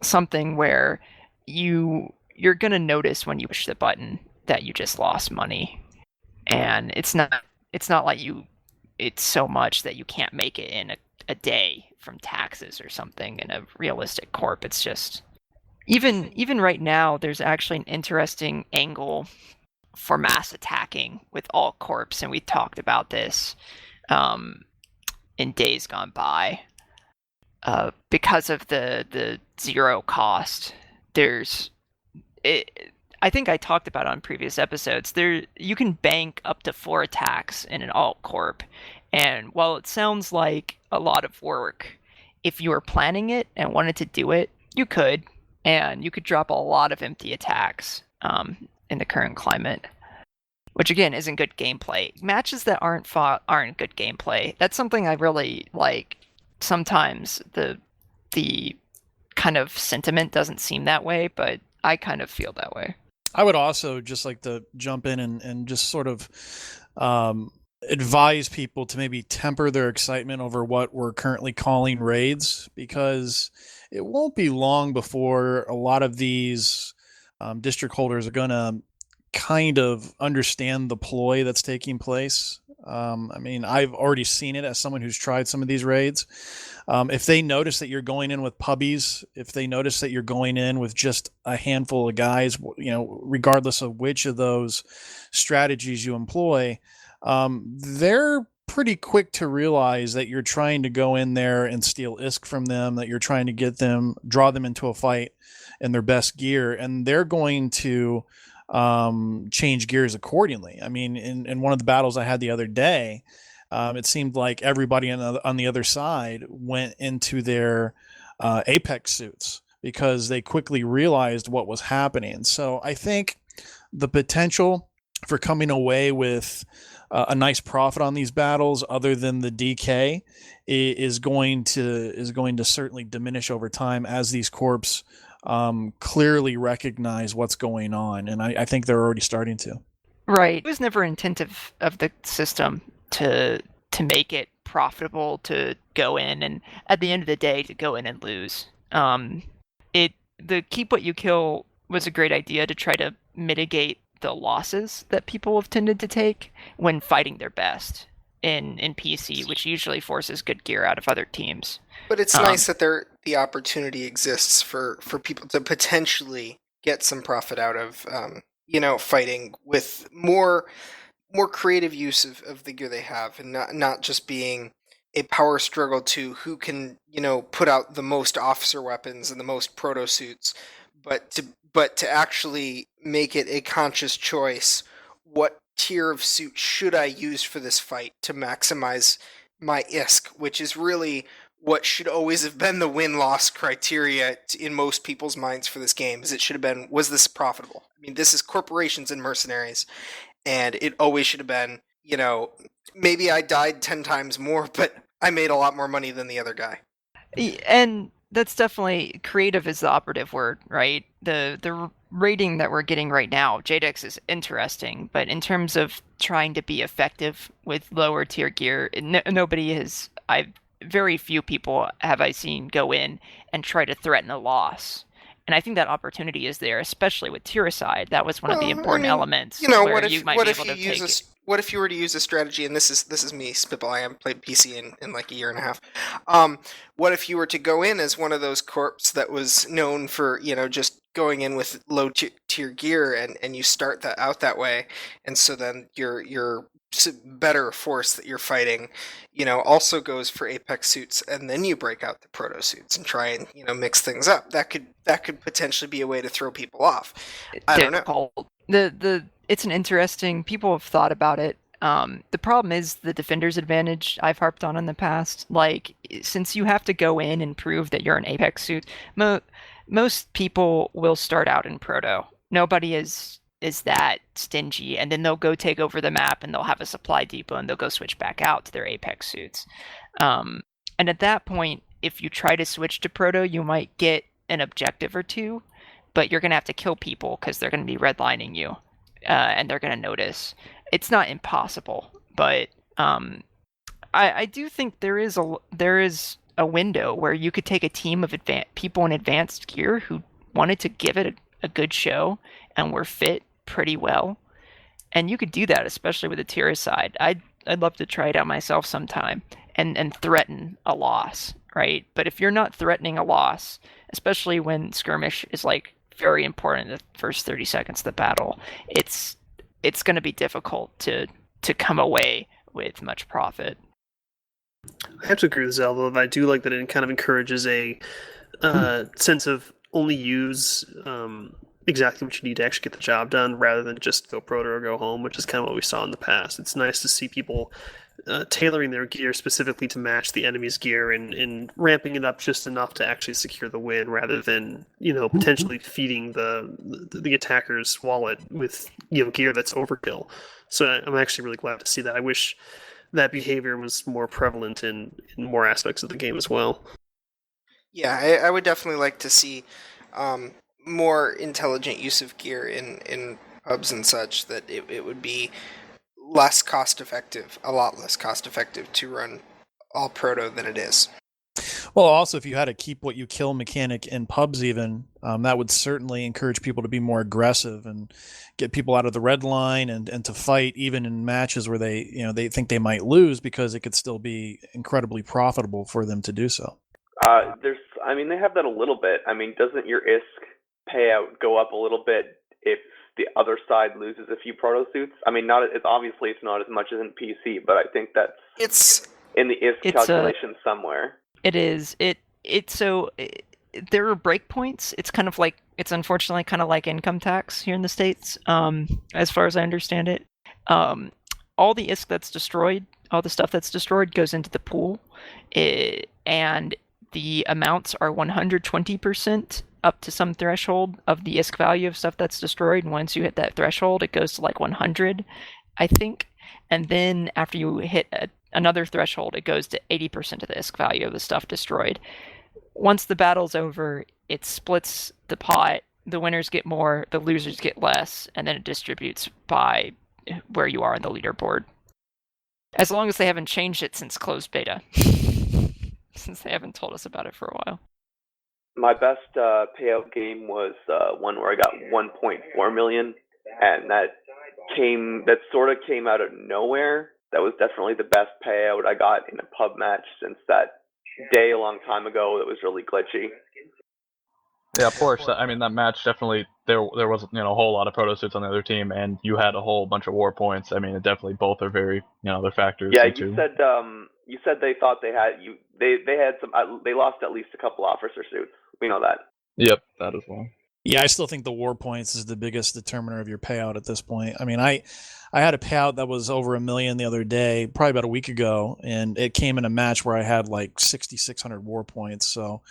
Something where you're gonna notice when you push the button that you just lost money, and it's not like it's so much that you can't make it in a day from taxes or something in a realistic corp. It's just even right now, there's actually an interesting angle for mass attacking with all corps, and we talked about this in days gone by, because of the zero cost. I think I talked about it on previous episodes. You can bank up to 4 attacks in an alt corp, and while it sounds like a lot of work, if you were planning it and wanted to do it, you could, and you could drop a lot of empty attacks in the current climate. which again isn't good gameplay. Matches that aren't fought aren't good gameplay. That's something I really like. Sometimes the kind of sentiment doesn't seem that way, but I kind of feel that way. I would also just like to jump in and just sort of advise people to maybe temper their excitement over what we're currently calling raids, because it won't be long before a lot of these district holders are going to kind of understand the ploy that's taking place. I mean, I've already seen it as someone who's tried some of these raids. If they notice that you're going in with puppies, if they notice that you're going in with just a handful of guys, regardless of which of those strategies you employ, they're pretty quick to realize that you're trying to go in there and steal ISK from them, that you're trying to draw them into a fight in their best gear, and they're going to change gears accordingly. I mean, in one of the battles I had the other day, it seemed like everybody on the other side went into their Apex suits because they quickly realized what was happening. So I think the potential for coming away with a nice profit on these battles, other than the DK, is going to certainly diminish over time as these corps clearly recognize what's going on, and I think they're already starting to. Right. It was never intent of the system to make it profitable to go in, and at the end of the day to go in and lose. The keep what you kill was a great idea to try to mitigate the losses that people have tended to take when fighting their best in PC, which usually forces good gear out of other teams. But it's nice that the opportunity exists for people to potentially get some profit out of fighting with more creative use of the gear they have, and not just being a power struggle to who can put out the most officer weapons and the most proto suits, but to actually make it a conscious choice. What tier of suit should I use for this fight to maximize my ISK, which is really what should always have been the win-loss criteria in most people's minds for this game. Is it should have been, was this profitable? I mean, this is corporations and mercenaries, and it always should have been, maybe I died 10 times more, but I made a lot more money than the other guy. And that's definitely, creative is the operative word, right? The rating that we're getting right now, JDEX, is interesting, but in terms of trying to be effective with lower tier gear, very few people have I seen go in and try to threaten a loss. And I think that opportunity is there, especially with Tiericide. That was one of the important elements. What if you were to use a strategy, and this is me spitballing, I haven't played PC in like a year and a half. What if you were to go in as one of those corps that was known for, just going in with low tier gear, and you start that out that way, and so then your better force that you're fighting, also goes for Apex suits, and then you break out the proto suits and try and mix things up. That could potentially be a way to throw people off. I don't know. It's an interesting. People have thought about it. The problem is the defender's advantage I've harped on in the past. Like, since you have to go in and prove that you're an Apex suit, most people will start out in proto. Nobody is that stingy, and then they'll go take over the map, and they'll have a supply depot, and they'll go switch back out to their Apex suits. And at that point, if you try to switch to proto, you might get an objective or two, but you're going to have to kill people because they're going to be redlining you, and they're going to notice. It's not impossible, but I do think there is a window where you could take a team of people in advanced gear who wanted to give it a good show and were fit pretty well, and you could do that, especially with the Tiericide. I'd love to try it out myself sometime and threaten a loss, right? But if you're not threatening a loss, especially when skirmish is like very important in the first 30 seconds of the battle, it's going to be difficult to come away with much profit. I have to agree with Xel, though. I do like that it kind of encourages a sense of only use exactly what you need to actually get the job done, rather than just go proto or go home, which is kind of what we saw in the past. It's nice to see people tailoring their gear specifically to match the enemy's gear and ramping it up just enough to actually secure the win, rather than potentially feeding the attacker's wallet with gear that's overkill. So I'm actually really glad to see that. I wish that behavior was more prevalent in more aspects of the game as well. Yeah, I would definitely like to see more intelligent use of gear in pubs and such, that it would be less cost effective, a lot less cost effective to run all proto than it is. Well, also, if you had a keep what you kill mechanic in pubs even, that would certainly encourage people to be more aggressive and get people out of the red line and to fight even in matches where they think they might lose, because it could still be incredibly profitable for them to do so. They have that a little bit. Doesn't your ISK payout go up a little bit if the other side loses a few proto suits? It's not as much as in PC, but I think it's in the ISK calculation somewhere. It is. There are breakpoints. It's unfortunately kind of like income tax here in the States, as far as I understand it. All the ISK that's destroyed, all the stuff that's destroyed goes into the pool, and the amounts are 120% up to some threshold of the ISK value of stuff that's destroyed. And once you hit that threshold, it goes to like 100, I think. And then after you hit another threshold, it goes to 80% of the ISK value of the stuff destroyed. Once the battle's over, it splits the pot. The winners get more, the losers get less, and then it distributes by where you are on the leaderboard. As long as they haven't changed it since closed beta. Since they haven't told us about it for a while. My best payout game was one where I got 1.4 million, and that sort of came out of nowhere. That was definitely the best payout I got in a pub match since that day a long time ago. That was really glitchy. Yeah, Porsche. That match definitely there was a whole lot of proto suits on the other team, and you had a whole bunch of war points. It definitely both are very they're factors. Yeah, you said they thought they had you. They had some. They lost at least a couple officer suits. We know that. Yep, that as well. Yeah, I still think the war points is the biggest determiner of your payout at this point. I had a payout that was over $1 million the other day, probably about a week ago, and it came in a match where I had like 6,600 war points. So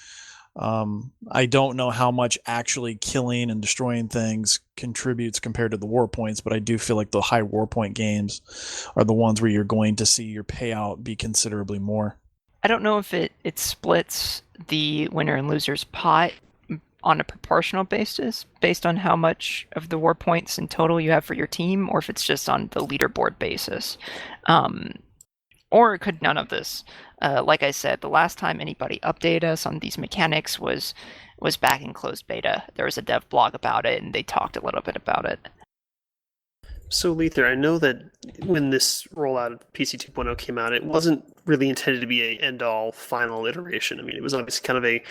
I don't know how much actually killing and destroying things contributes compared to the war points, but I do feel like the high war point games are the ones where you're going to see your payout be considerably more. I don't know if it splits the winner and loser's pot on a proportional basis based on how much of the war points in total you have for your team, or if it's just on the leaderboard basis. Or it could none of this. Like I said, the last time anybody updated us on these mechanics was back in closed beta. There was a dev blog about it, and they talked a little bit about it. So, Leither, I know that when this rollout of PC 2.0 came out, it wasn't really intended to be a end-all final iteration. It was obviously kind of a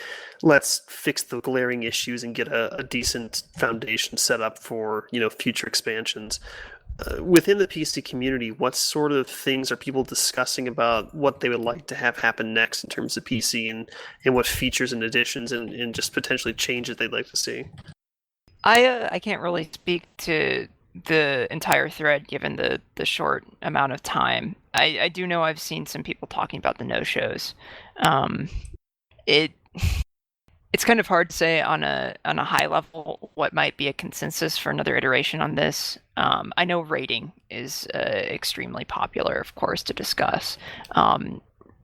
let's fix the glaring issues and get a decent foundation set up for future expansions. Within the PC community, what sort of things are people discussing about what they would like to have happen next in terms of PC and what features and additions and just potentially changes they'd like to see? I can't really speak to the entire thread given the short amount of time. I do know I've seen some people talking about the no-shows. It's kind of hard to say on a high level what might be a consensus for another iteration on this. I know rating is extremely popular, of course, to discuss,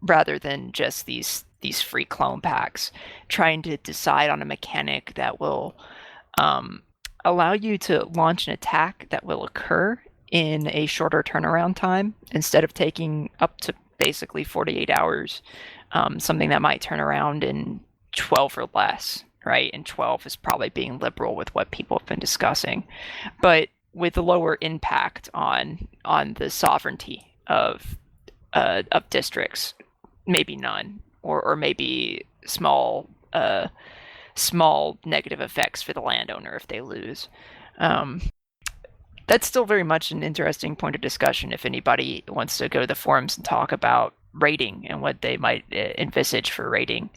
rather than just these free clone packs. Trying to decide on a mechanic that will allow you to launch an attack that will occur in a shorter turnaround time instead of taking up to basically 48 hours. Something that might turn around in 12 or less, right? And 12 is probably being liberal with what people have been discussing, but with a lower impact on the sovereignty of districts, maybe none, or maybe small negative effects for the landowner if they lose. That's still very much an interesting point of discussion if anybody wants to go to the forums and talk about rating and what they might envisage for rating.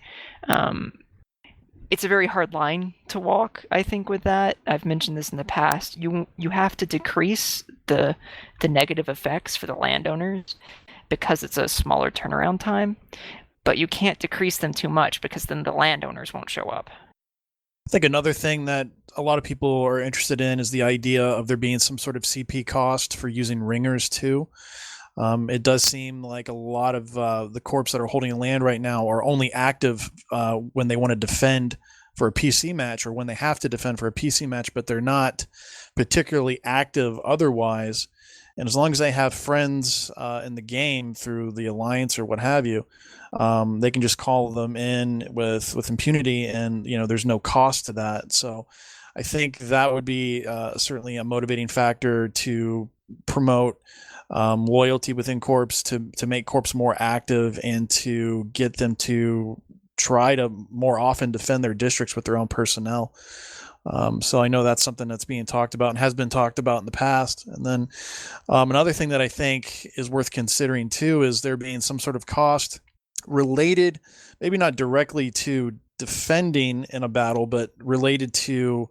It's a very hard line to walk, I think, with that. I've mentioned this in the past. You have to decrease the negative effects for the landowners because it's a smaller turnaround time. But you can't decrease them too much because then the landowners won't show up. I think another thing that a lot of people are interested in is the idea of there being some sort of CP cost for using ringers too. It does seem like a lot of the corps that are holding land right now are only active when they want to defend for a PC match or when they have to defend for a PC match, but they're not particularly active otherwise. And as long as they have friends in the game through the alliance or what have you, they can just call them in with impunity, and there's no cost to that. So I think that would be certainly a motivating factor to promote loyalty within corps, to make corps more active and to get them to try to more often defend their districts with their own personnel. So I know that's something that's being talked about and has been talked about in the past. And then another thing that I think is worth considering too is there being some sort of cost related, maybe not directly to defending in a battle, but related to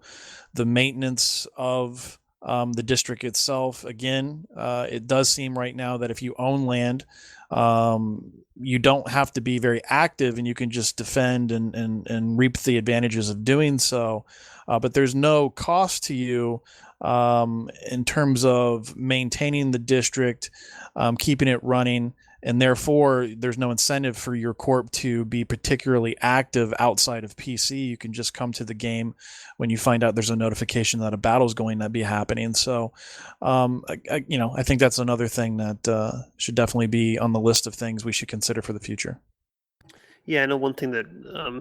the maintenance of the district itself. Again, it does seem right now that if you own land, you don't have to be very active and you can just defend and reap the advantages of doing so. But there's no cost to you in terms of maintaining the district, keeping it running, and therefore there's no incentive for your corp to be particularly active outside of PC. You can just come to the game when you find out there's a notification that a battle's going to be happening. So, I think that's another thing that should definitely be on the list of things we should consider for the future. Yeah, I know one thing that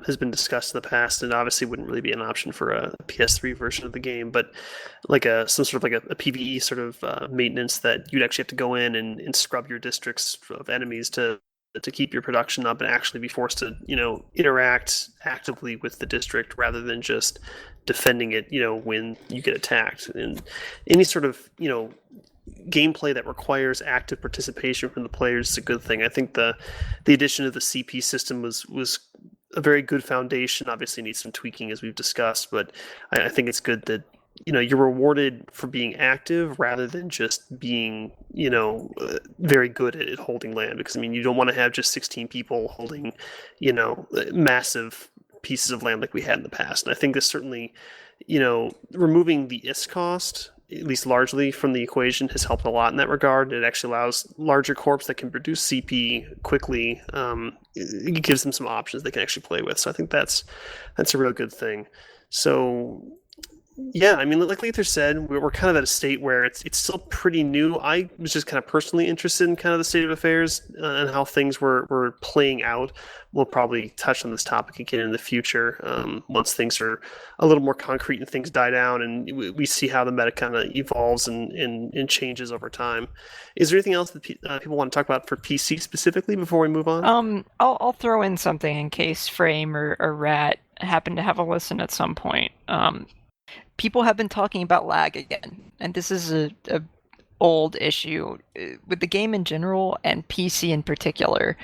has been discussed in the past, and obviously wouldn't really be an option for a PS3 version of the game, but like some sort of like a PvE sort of maintenance that you'd actually have to go in and scrub your districts of enemies to keep your production up and actually be forced to interact actively with the district rather than just defending it when you get attacked. And any sort of gameplay that requires active participation from the players is a good thing. I think the addition of the CP system was a very good foundation. Obviously needs some tweaking as we've discussed, but I think it's good that you're rewarded for being active rather than just being very good at holding land, because you don't want to have just 16 people holding massive pieces of land like we had in the past. And I think this certainly removing the IS cost, at least largely, from the equation has helped a lot in that regard. It actually allows larger corps that can produce CP quickly. It gives them some options they can actually play with. So I think that's a real good thing. So yeah, like Leither said, we're kind of at a state where it's still pretty new. I was just kind of personally interested in kind of the state of affairs and how things were playing out. We'll probably touch on this topic again in the future once things are a little more concrete and things die down and we see how the meta kind of evolves and changes over time. Is there anything else that people want to talk about for PC specifically before we move on? I'll throw in something in case Frame or Rat happen to have a listen at some point. People have been talking about lag again, and this is a old issue with the game in general and PC in particular.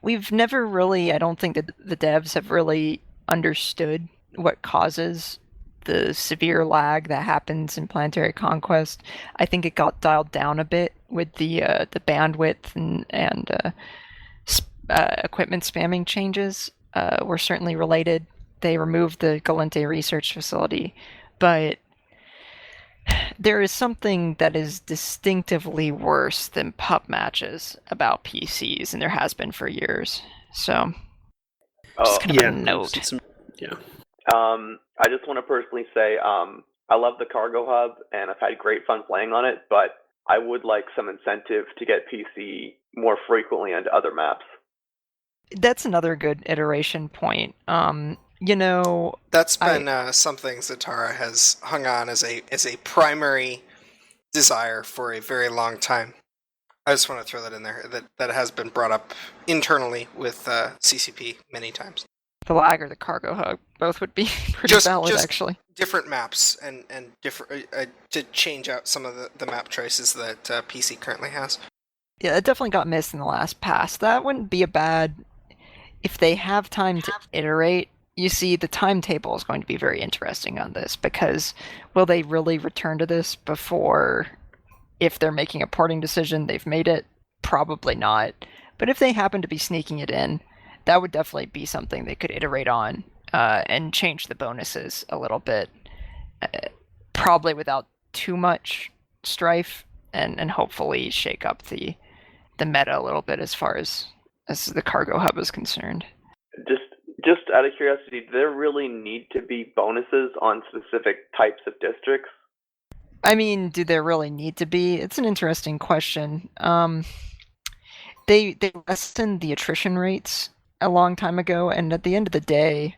We've never really, I don't think that the devs have really understood what causes the severe lag that happens in Planetary Conquest. I think it got dialed down a bit with the bandwidth and equipment spamming changes were certainly related. They removed the Galente research facility, but there is something that is distinctively worse than pup matches about PCs, and there has been for years. So, just kind of a note. I just want to personally say I love the cargo hub, and I've had great fun playing on it, but I would like some incentive to get PC more frequently onto other maps. That's another good iteration point. That's been something Zatara has hung on as a primary desire for a very long time. I just want to throw that in there. That has been brought up internally with CCP many times. The lag or the cargo hub, both would be pretty valid, actually. Different maps and different to change out some of the map choices that PC currently has. Yeah, it definitely got missed in the last pass. That wouldn't be a bad. If they have time to iterate. You see, the timetable is going to be very interesting on this, because will they really return to this before if they're making a porting decision, they've made it. Probably not. But if they happen to be sneaking it in, that would definitely be something they could iterate on and change the bonuses a little bit. Probably without too much strife, and hopefully shake up the meta a little bit as far as the cargo hub is concerned. Just out of curiosity, do there really need to be bonuses on specific types of districts? I mean, do there really need to be? It's an interesting question. They lessened the attrition rates a long time ago, and at the end of the day,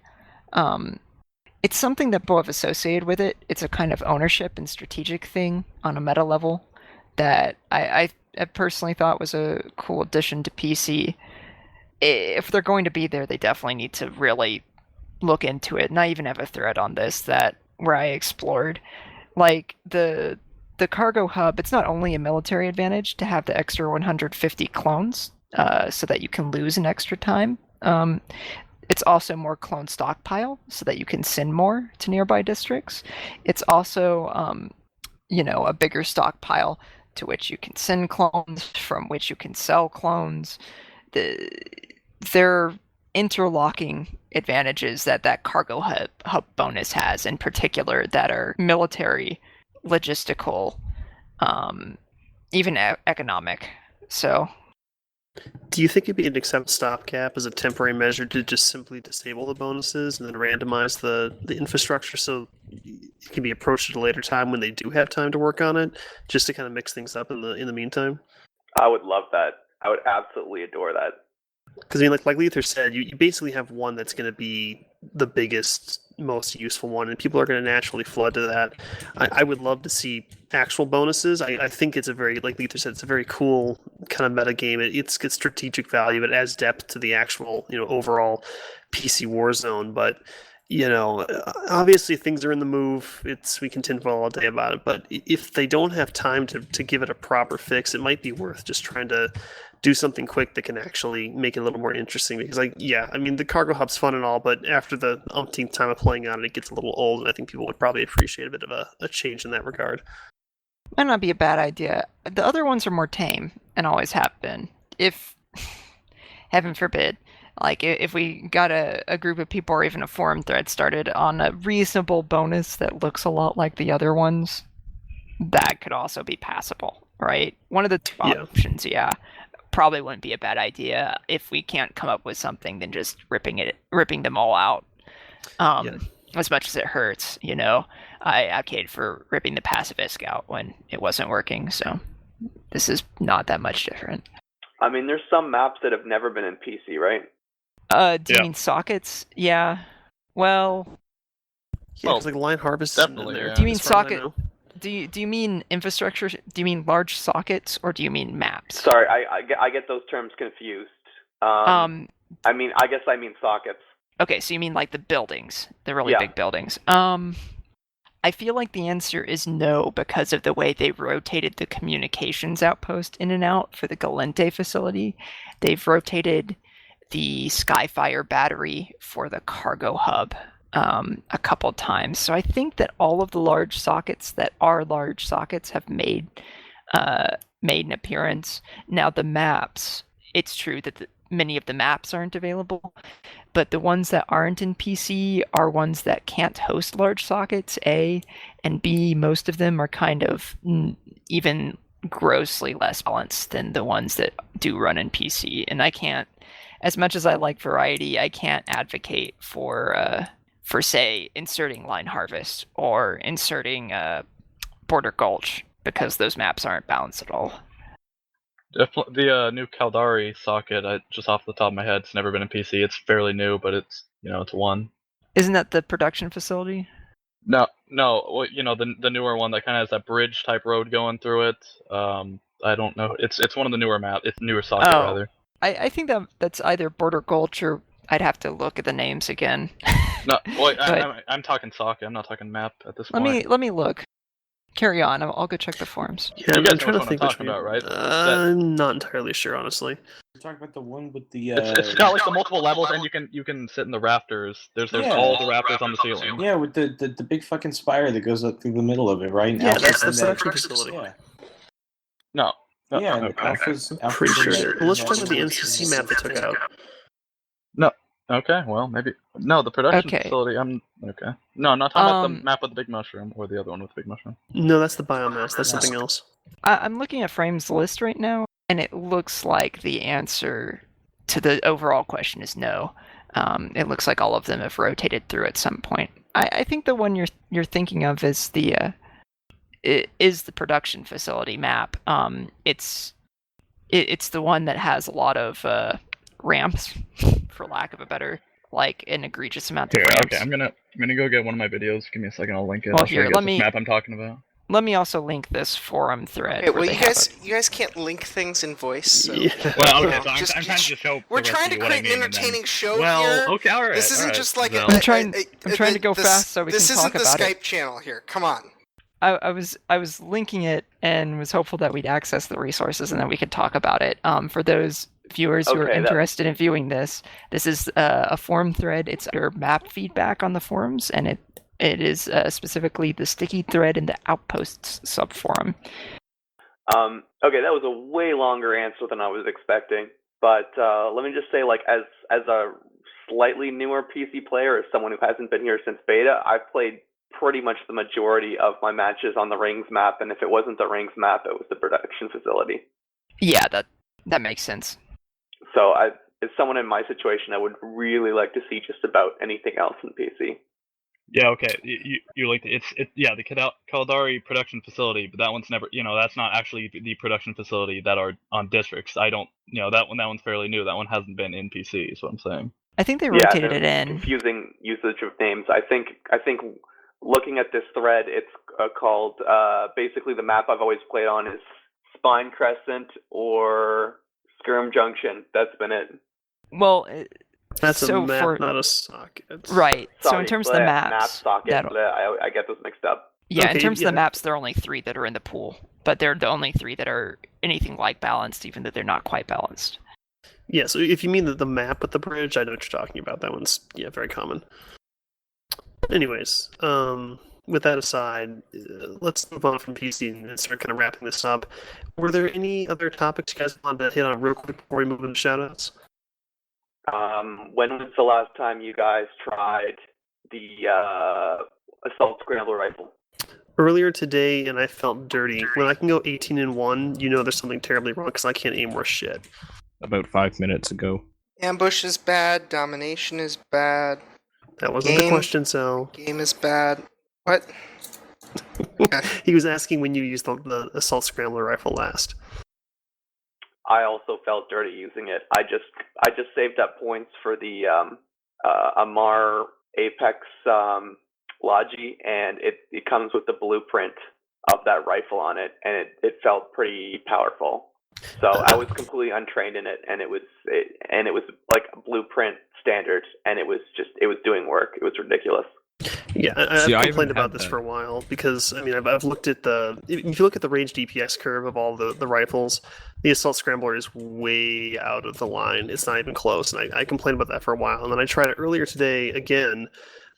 it's something that both have associated with it. It's a kind of ownership and strategic thing on a meta level that I personally thought was a cool addition to PC. If they're going to be there, they definitely need to really look into it. And I even have a thread on this where I explored, like, the cargo hub. It's not only a military advantage to have the extra 150 clones, so that you can lose an extra time. It's also more clone stockpile, so that you can send more to nearby districts. It's also, a bigger stockpile to which you can send clones, from which you can sell clones. They're interlocking advantages that cargo hub bonus has, in particular, that are military, logistical, even economic. So, do you think it'd be an accept stopgap as a temporary measure to just simply disable the bonuses and then randomize the infrastructure so it can be approached at a later time when they do have time to work on it, just to kind of mix things up in the meantime? I would love that. I would absolutely adore that. Because, I mean, like Leither said, you basically have one that's going to be the biggest, most useful one, and people are going to naturally flood to that. I would love to see actual bonuses. I think it's a very, like Leither said, it's a very cool kind of meta game. It's got strategic value. It adds depth to the actual, overall PC Warzone. But, obviously things are in the move. We can tinfoil all day about it. But if they don't have time to give it a proper fix, it might be worth just trying to do something quick that can actually make it a little more interesting. Because, the cargo hub's fun and all, but after the umpteenth time of playing on it, it gets a little old, and I think people would probably appreciate a bit of a change in that regard. Might not be a bad idea. The other ones are more tame, and always have been. If, heaven forbid, if we got a group of people or even a forum thread started on a reasonable bonus that looks a lot like the other ones, that could also be passable, right? One of the two options, probably wouldn't be a bad idea. If we can't come up with something, then just ripping them all out. As much as it hurts, I advocated for ripping the pacifist out when it wasn't working, so this is not that much different. I mean, there's some maps that have never been in PC, right? Do you mean sockets? Yeah. Well, it's like line harvest. Definitely. There. Yeah. Do you mean socket? Do you mean infrastructure? Do you mean large sockets, or do you mean maps? Sorry, I get those terms confused. I guess I mean sockets. Okay, so you mean like the buildings, the really big buildings. I feel like the answer is no, because of the way they rotated the communications outpost in and out for the Galente facility. They've rotated the Skyfire battery for the cargo hub a couple times. So I think that all of the large sockets that are large sockets have made an appearance. Now the maps, it's true that many of the maps aren't available, but the ones that aren't in PC are ones that can't host large sockets, A, and B, most of them are kind of even grossly less balanced than the ones that do run in PC. And I can't, as much as I like variety, I can't advocate for say, inserting Line Harvest or inserting Border Gulch, because those maps aren't balanced at all. The new Caldari socket, just off the top of my head, it's never been in PC. It's fairly new, but it's one. Isn't that the production facility? No. Well, the newer one that kind of has that bridge type road going through it. I don't know. It's one of the newer maps. It's newer socket rather. I think that's either Border Gulch, or I'd have to look at the names again. No, well, I'm talking socket. I'm not talking map at this point. Let me look. Carry on. I'll go check the forums. Yeah, I'm trying to think what I'm talking about, right? I'm not entirely sure, honestly. You're talking about the one with the. It's got like the multiple levels, and you can sit in the rafters. There's all the rafters on the ceiling. Yeah, with the big fucking spire that goes up through the middle of it, right? Yeah, that's the production facility. Yeah. No. Yeah, Okay. Alpha's Pretty sure. in Well, let's try that with the one. MCC map they took out. No. Okay, well, maybe. No, the production Okay. facility, okay. No, I'm not talking about the Um, map with the big mushroom, or the other one with the big mushroom. No, that's the Biomassed. That's something else. I'm looking at Frame's list right now, and it looks like the answer to the overall question is no. It looks like all of them have rotated through at some point. I think the one you're thinking of is the production facility map. It's the one that has a lot of ramps, for lack of a better, like an egregious amount of Here, ramps. okay, I'm gonna go get one of my videos. Give me a second, I'll link it. Well, I'll show here, you guys let this me- map I'm talking about. Let me also link this forum thread. Okay, where well, they you have guys can't link things in voice. So. Yeah. Well, okay, so Just- I'm trying to just show. We're the rest trying of to you what I create an mean, and then- entertaining show Well, here. okay, all right. This isn't all right, just like so- I'm trying to go fast so we this can isn't talk the about Skype it. channel here. Come on. I was linking it and was hopeful that we'd access the resources and then we could talk about it. For those viewers who are Okay, that- interested in viewing this is a forum thread. It's under map feedback on the forums, and it is specifically the sticky thread in the Outposts subforum. Okay, that was a way longer answer than I was expecting. But let me just say, like, as a slightly newer PC player, as someone who hasn't been here since beta, I've played pretty much the majority of my matches on the Rings map, and if it wasn't the Rings map, it was the production facility. Yeah, that makes sense. So as someone in my situation, I would really like to see just about anything else in PC. Yeah, okay. You like the Kaldari production facility, but that one's never. That's not actually the production facility that are on districts. I don't. That one's fairly new. That one hasn't been in PC. Is what I'm saying. I think they Yeah, rotated it there's in. confusing usage of names. I think looking at this thread, it's called basically the map I've always played on is Spine Crescent or Skirm Junction. That's been it. Well, That's so a map, for, not a socket. right. So Sorry, in terms of the map maps, socket. I get those mixed up. yeah, in Okay, terms yeah. of the maps, there are only 3 that are in the pool, but they're the only 3 that are anything like balanced, even though they're not quite balanced. Yeah, so if you mean the map with the bridge, I know what you're talking about. That one's, very common. Anyways, with that aside, let's move on from PC and start kind of wrapping this up. Were there any other topics you guys wanted to hit on real quick before we move into shoutouts? When was the last time you guys tried the assault scrambler rifle? Earlier today, and I felt dirty. When I can go 18-1, there's something terribly wrong because I can't aim worth shit. About 5 minutes ago. Ambush is bad. Domination is bad. That wasn't the question, so... Game is bad. What? He was asking when you used the assault scrambler rifle last. I also felt dirty using it. I just saved up points for the Amar Apex Logi, and it comes with the blueprint of that rifle on it, and it felt pretty powerful. So I was completely untrained in it, and it was like blueprint standard, and it was doing work. It was ridiculous. Yeah, I've I complained haven't about had this that. for a while because I've looked at if you look at the range DPS curve of all the rifles, the assault scrambler is way out of the line. It's not even close, and I complained about that for a while. And then I tried it earlier today again.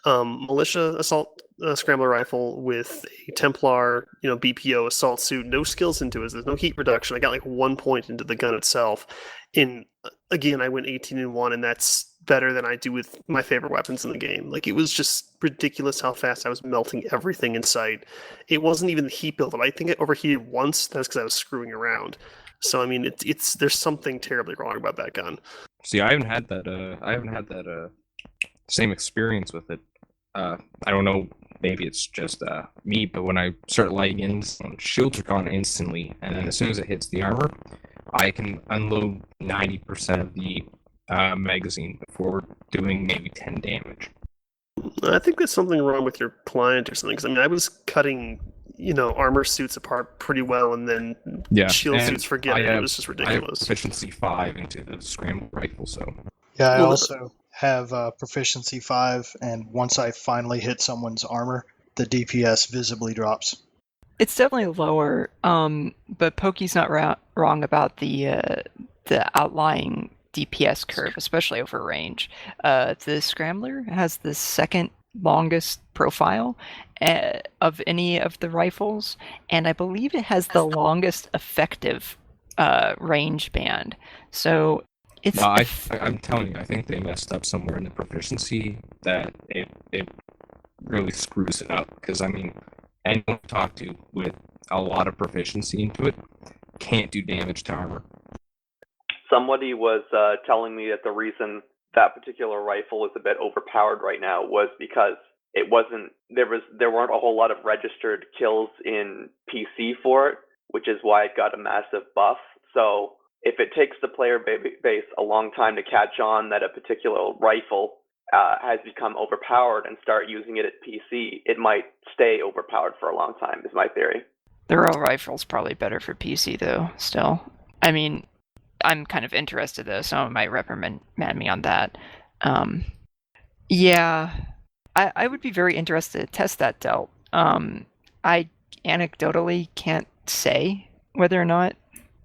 Militia assault scrambler rifle with a Templar BPO assault suit, no skills into it. There's no heat reduction. I got like 1 point into the gun itself. And again, I went 18-1, and that's better than I do with my favorite weapons in the game. Like, it was just ridiculous how fast I was melting everything in sight. It wasn't even the heat buildup. I think it overheated once. That's because I was screwing around. So it's there's something terribly wrong about that gun. See, I haven't had that same experience with it. I don't know, maybe it's just me, but when I start lighting in, shields are gone instantly, and then as soon as it hits the armor, I can unload 90% of the magazine before doing maybe 10 damage. I think there's something wrong with your client or something. Because I was cutting, armor suits apart pretty well, and then shield and suits forget it. It was just I have ridiculous. proficiency 5 into the scramble rifle, so Yeah, I Well, also have proficiency 5, and once I finally hit someone's armor, the DPS visibly drops. It's definitely lower, but Pokey's not wrong about the outlying DPS curve, especially over range. The Scrambler has the second longest profile of any of the rifles, and I believe it has the longest effective range band. So it's. No, I'm telling you, I think they messed up somewhere in the proficiency that it really screws it up. Because I mean, anyone I talk to with a lot of proficiency into it can't do damage to armor. Somebody was telling me that the reason that particular rifle is a bit overpowered right now was because it wasn't there weren't a whole lot of registered kills in PC for it, which is why it got a massive buff. So if it takes the player base a long time to catch on that a particular rifle has become overpowered and start using it at PC, it might stay overpowered for a long time, is my theory. The rail rifle's probably better for PC though, still. I mean, I'm kind of interested though. Someone might reprimand me on that. Yeah, I would be very interested to test that Delt. I anecdotally can't say whether or not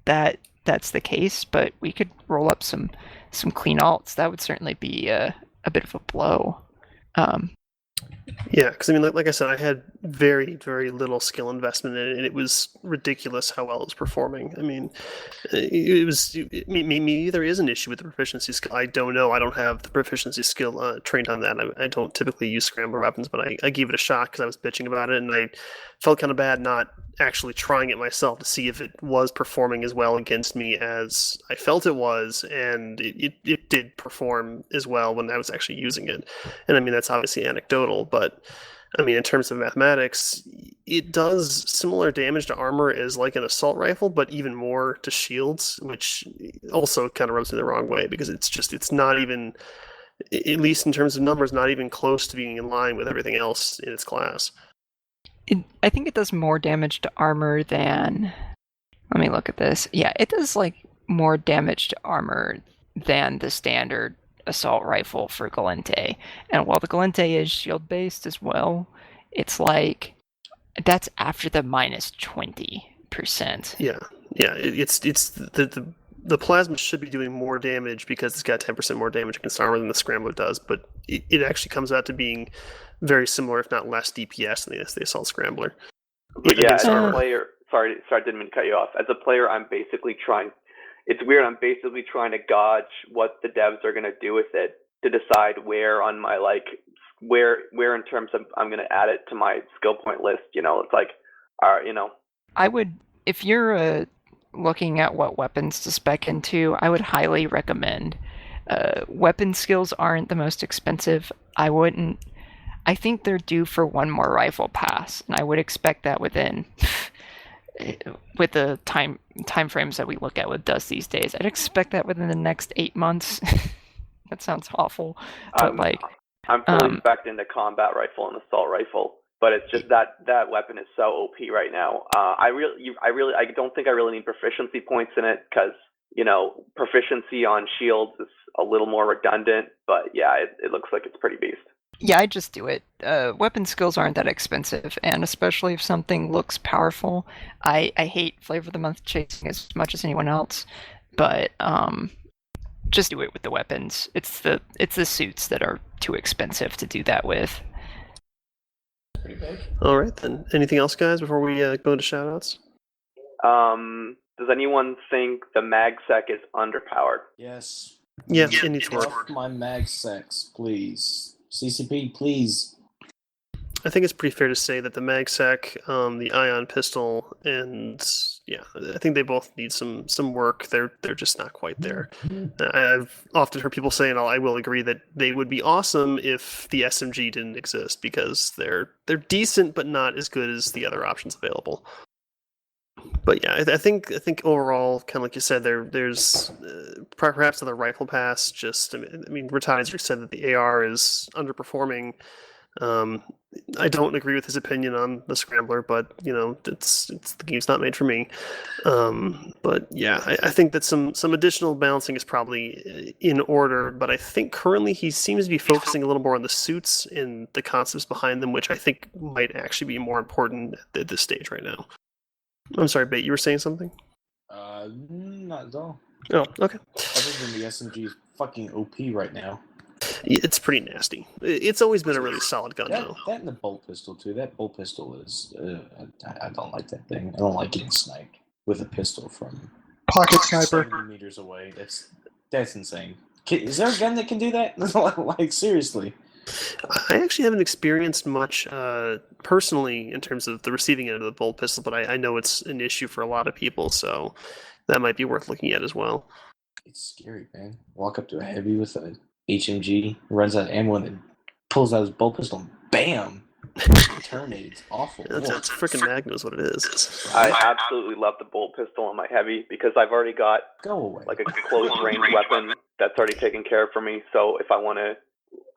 that's the case, but we could roll up some clean alts. That would certainly be a bit of a blow. Yeah, because I mean, like I said, I had very, very little skill investment in it, and it was ridiculous how well it was performing. I mean, it was. Maybe there is an issue with the proficiency skill. I don't know. I don't have the proficiency skill trained on that. I don't typically use scrambler weapons, but I gave it a shot because I was bitching about it, and I felt kind of bad not actually trying it myself to see if it was performing as well against me as I felt it was, and it did perform as well when I was actually using it. And I mean, that's obviously anecdotal, but I mean, in terms of mathematics, it does similar damage to armor as like an assault rifle, but even more to shields, which also kind of rubs me the wrong way because it's not even, at least in terms of numbers, not even close to being in line with everything else in its class. I think it does more damage to armor than. Let me look at this. Yeah, it does like more damage to armor than the standard assault rifle for Galente. And while the Galente is shield based as well, it's like that's after the minus 20%. Yeah, it's the plasma should be doing more damage because it's got 10% more damage against armor than the scrambler does, but it actually comes out to being very similar, if not less DPS than the assault scrambler. But yeah, as a player, sorry, I didn't mean to cut you off. As a player, I'm basically trying. It's weird. I'm basically trying to gauge what the devs are going to do with it to decide where on my where in terms of I'm going to add it to my skill point list. You know, it's like, I would, if you're looking at what weapons to spec into, I would highly recommend. Weapon skills aren't the most expensive. I think they're due for one more rifle pass, and I would expect that within, with the time frames that we look at with Dust these days, I'd expect that within the next 8 months. That sounds awful, but I'm fully spec'd into combat rifle and assault rifle, but it's just that weapon is so OP right now. I don't think I really need proficiency points in it because proficiency on shields is a little more redundant, but yeah, it looks like it's pretty beast. Yeah, I just do it. Weapon skills aren't that expensive, and especially if something looks powerful. I hate Flavor of the Month chasing as much as anyone else, but just do it with the weapons. It's the suits that are too expensive to do that with. All right, then. Anything else, guys, before we go into shoutouts? Does anyone think the MagSec is underpowered? Yes. Yeah, it needs Buff work. my MagSecs, please. CCP, please. I think it's pretty fair to say that the MagSec, the ion pistol, and yeah, I think they both need some work. They're just not quite there. I've often heard people say, and I will agree, that they would be awesome if the SMG didn't exist because they're decent but not as good as the other options available. But yeah, I think overall, kind of like you said, there's perhaps on the rifle pass. Just I mean, Retizer said that the AR is underperforming. I don't agree with his opinion on the scrambler, but it's the game's not made for me. But yeah, I think that some additional balancing is probably in order. But I think currently he seems to be focusing a little more on the suits and the concepts behind them, which I think might actually be more important at this stage right now. I'm sorry, Bait, you were saying something? Not at all. Oh, okay. Other than the SMG is fucking OP right now. It's pretty nasty. It's always been a really solid gun, That, though. that and the bolt pistol too. That bolt pistol is. I don't like that thing. I don't like getting sniped with a pistol from Pocket sniper. 70 meters away. That's insane. Is there a gun that can do that? Like seriously. I actually haven't experienced much personally in terms of the receiving end of the bolt pistol, but I know it's an issue for a lot of people, so that might be worth looking at as well. It's scary, man. Walk up to a heavy with a HMG, runs out of ammo, and then pulls out his bolt pistol, and bam! Terminated. It's awful. That's freaking Magnum is what it is. I absolutely love the bolt pistol on my heavy because I've already got Go away. like a close range weapon that's already taken care of for me. So if I want to,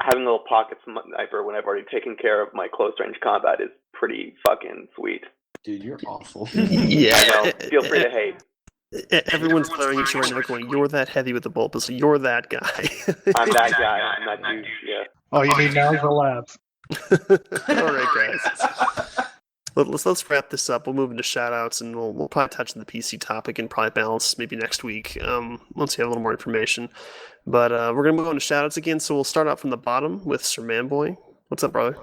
having a little pocket sniper when I've already taken care of my close range combat is pretty fucking sweet. Dude, you're awful. Yeah. I know. Feel free to hate. Everyone's glaring at you right now going, you're that heavy with the bolt pistol. You're that guy. I'm that guy. I'm that dude. Yeah. All you need now is a lab. All right, guys. Let's wrap this up. We'll move into shoutouts, and we'll probably touch on the PC topic and probably balance maybe next week once you have a little more information. But we're going to move on to shoutouts again, so we'll start out from the bottom with SirManBoy. What's up, brother?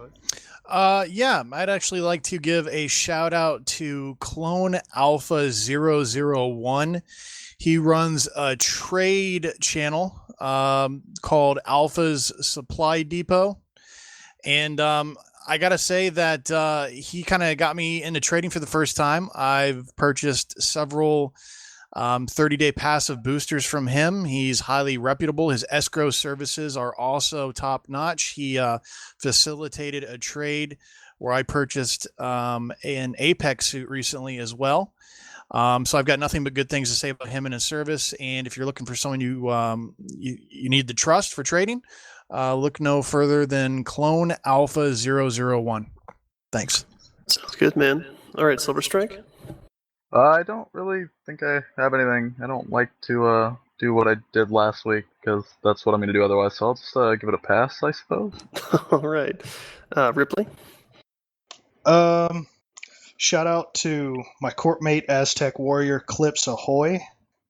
Yeah, I'd actually like to give a shout out to Clone Alpha 001. He runs a trade channel called Alpha's Supply Depot. And I got to say that he kind of got me into trading for the first time. I've purchased several 30-day passive boosters from him. He's highly reputable. His escrow services are also top-notch. He facilitated a trade where I purchased an Apex suit recently as well. So I've got nothing but good things to say about him and his service. And if you're looking for someone you need the trust for trading, look no further than Clone Alpha 001. Thanks. Sounds good, man. All right, Silver Strike. I don't really think I have anything. I don't like to do what I did last week because that's what I'm going to do otherwise. So I'll just give it a pass, I suppose. All right, Ripley. Shout out to my courtmate Aztec Warrior Clips Ahoy.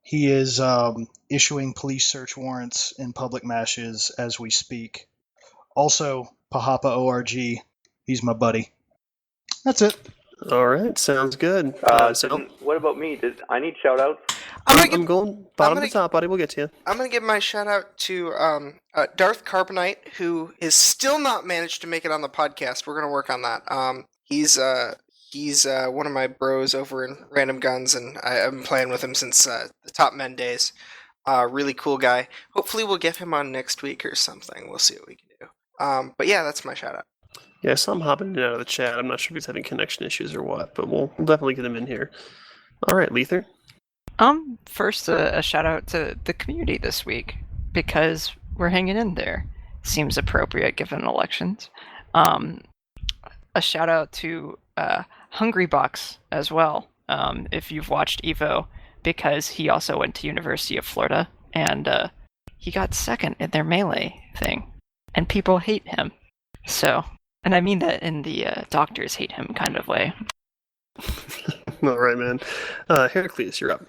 He is issuing police search warrants in public mashes as we speak. Also, Pahapa ORG. He's my buddy. That's it. All right, sounds good. What about me? I need shout outs? I'm going bottom to top, buddy. We'll get to you. I'm going to give my shout out to Darth Carbonite, who is still not managed to make it on the podcast. We're going to work on that. He's one of my bros over in Random Guns, and I've been playing with him since the Top Men days. Really cool guy. Hopefully we'll get him on next week or something. We'll see what we can do. But yeah, that's my shout out. Yeah, I saw him hopping in and out of the chat. I'm not sure if he's having connection issues or what, but we'll definitely get him in here. All right, Leither. First, a shout out to the community this week because we're hanging in there. Seems appropriate given elections. A shout out to Hungry Box as well. If you've watched Evo, because he also went to University of Florida and he got second in their melee thing, and people hate him. So, and I mean that in the doctors hate him kind of way. All right, man. Heracles, you're up.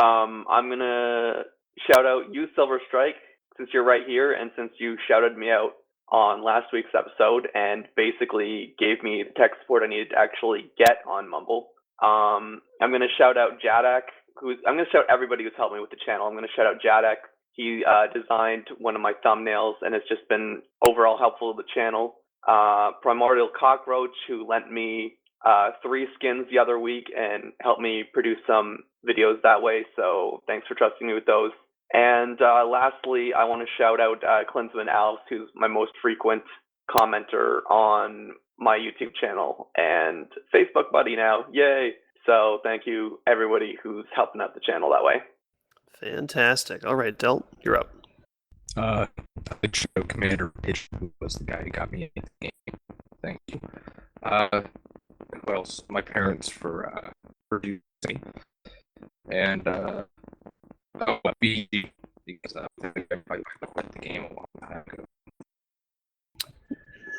I'm gonna shout out you, Silver Strike, since you're right here, and since you shouted me out on last week's episode and basically gave me the tech support I needed to actually get on Mumble. I'm gonna shout out Jadak, I'm gonna shout everybody who's helped me with the channel. I'm gonna shout out Jadak. He designed one of my thumbnails and has just been overall helpful to the channel. Primordial Cockroach, who lent me 3 skins the other week and helped me produce some videos that way, so thanks for trusting me with those. And lastly, I want to shout out Klinsman Alves, who's my most frequent commenter on my YouTube channel and Facebook buddy now. Yay! So thank you, everybody who's helping out the channel that way. Fantastic. All right, Delt, you're up. The show Commander Pitch, who was the guy who got me into the game. Thank you. Who else? My parents for producing. And BG, because I quit the game a long time ago.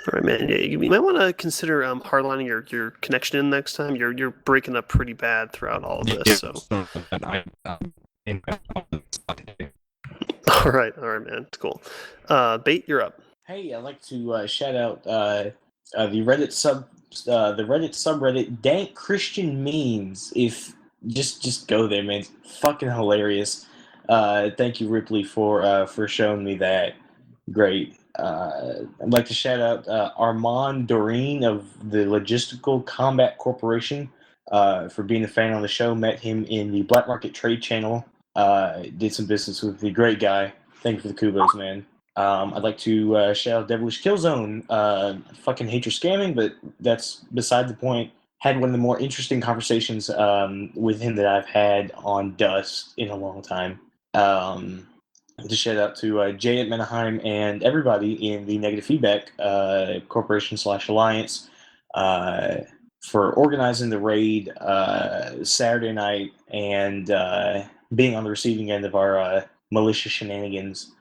All right, man. Yeah, you might want to consider hardlining your connection in next time. You're breaking up pretty bad throughout all of this. So. All right, man. Cool. Bait, you're up. Hey, I'd like to shout out the Reddit subreddit Dank Christian Memes. If just go there, man. It's fucking hilarious. Thank you, Ripley, for showing me that. Great. I'd like to shout out Armand Doreen of the Logistical Combat Corporation for being a fan on the show. Met him in the Black Market Trade Channel. Did some business with the great guy. Thank you for the kudos, man. I'd like to shout out Devilish Killzone. Fucking hate your scamming, but that's beside the point. Had one of the more interesting conversations with him that I've had on Dust in a long time. To shout out to Jay at Menaheim and everybody in the Negative Feedback Corporation / Alliance for organizing the raid Saturday night and being on the receiving end of our malicious shenanigans.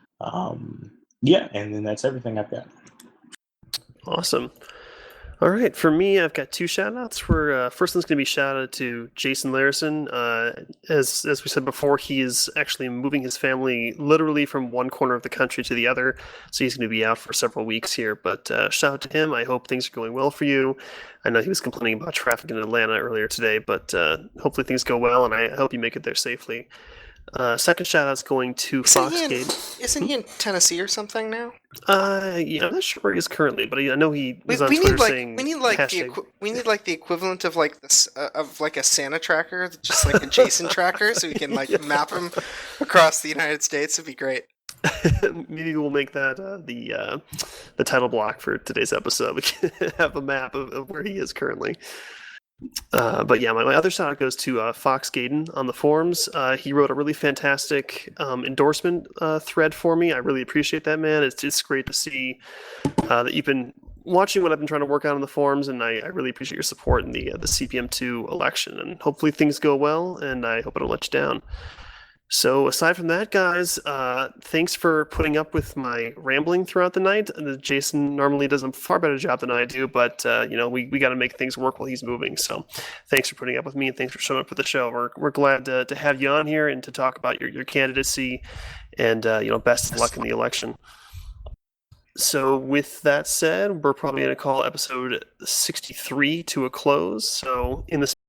Yeah, and then that's everything I've got. Awesome. All right, for me, I've got two shout-outs. First one's going to be shout-out to Jaysyn Larison. As we said before, he is actually moving his family literally from one corner of the country to the other, so he's going to be out for several weeks here. But shout out to him. I hope things are going well for you. I know he was complaining about traffic in Atlanta earlier today, but hopefully things go well, and I hope you make it there safely. Second shout-out's going to Foxgate. Isn't he in Tennessee or something now? Yeah, I'm not sure where he is currently, but I know he was on we Twitter need like saying we need like the equivalent of like this of like a Santa tracker, just like a Jaysyn tracker, so we can like map him across the United States. It'd be great. Maybe we'll make that the title block for today's episode. We can have a map of where he is currently. But yeah, my other shout out goes to Fox Gaden on the forums. He wrote a really fantastic endorsement thread for me. I really appreciate that, man. It's great to see that you've been watching what I've been trying to work on in the forums, and I really appreciate your support in the CPM2 election. And hopefully things go well, and I hope I don't let you down. So aside from that, guys, thanks for putting up with my rambling throughout the night. Jaysyn normally does a far better job than I do, but we got to make things work while he's moving. So thanks for putting up with me, and thanks for showing up for the show. We're glad to have you on here and to talk about your candidacy, and best of luck in the election. So with that said, we're probably going to call episode 63 to a close. So in the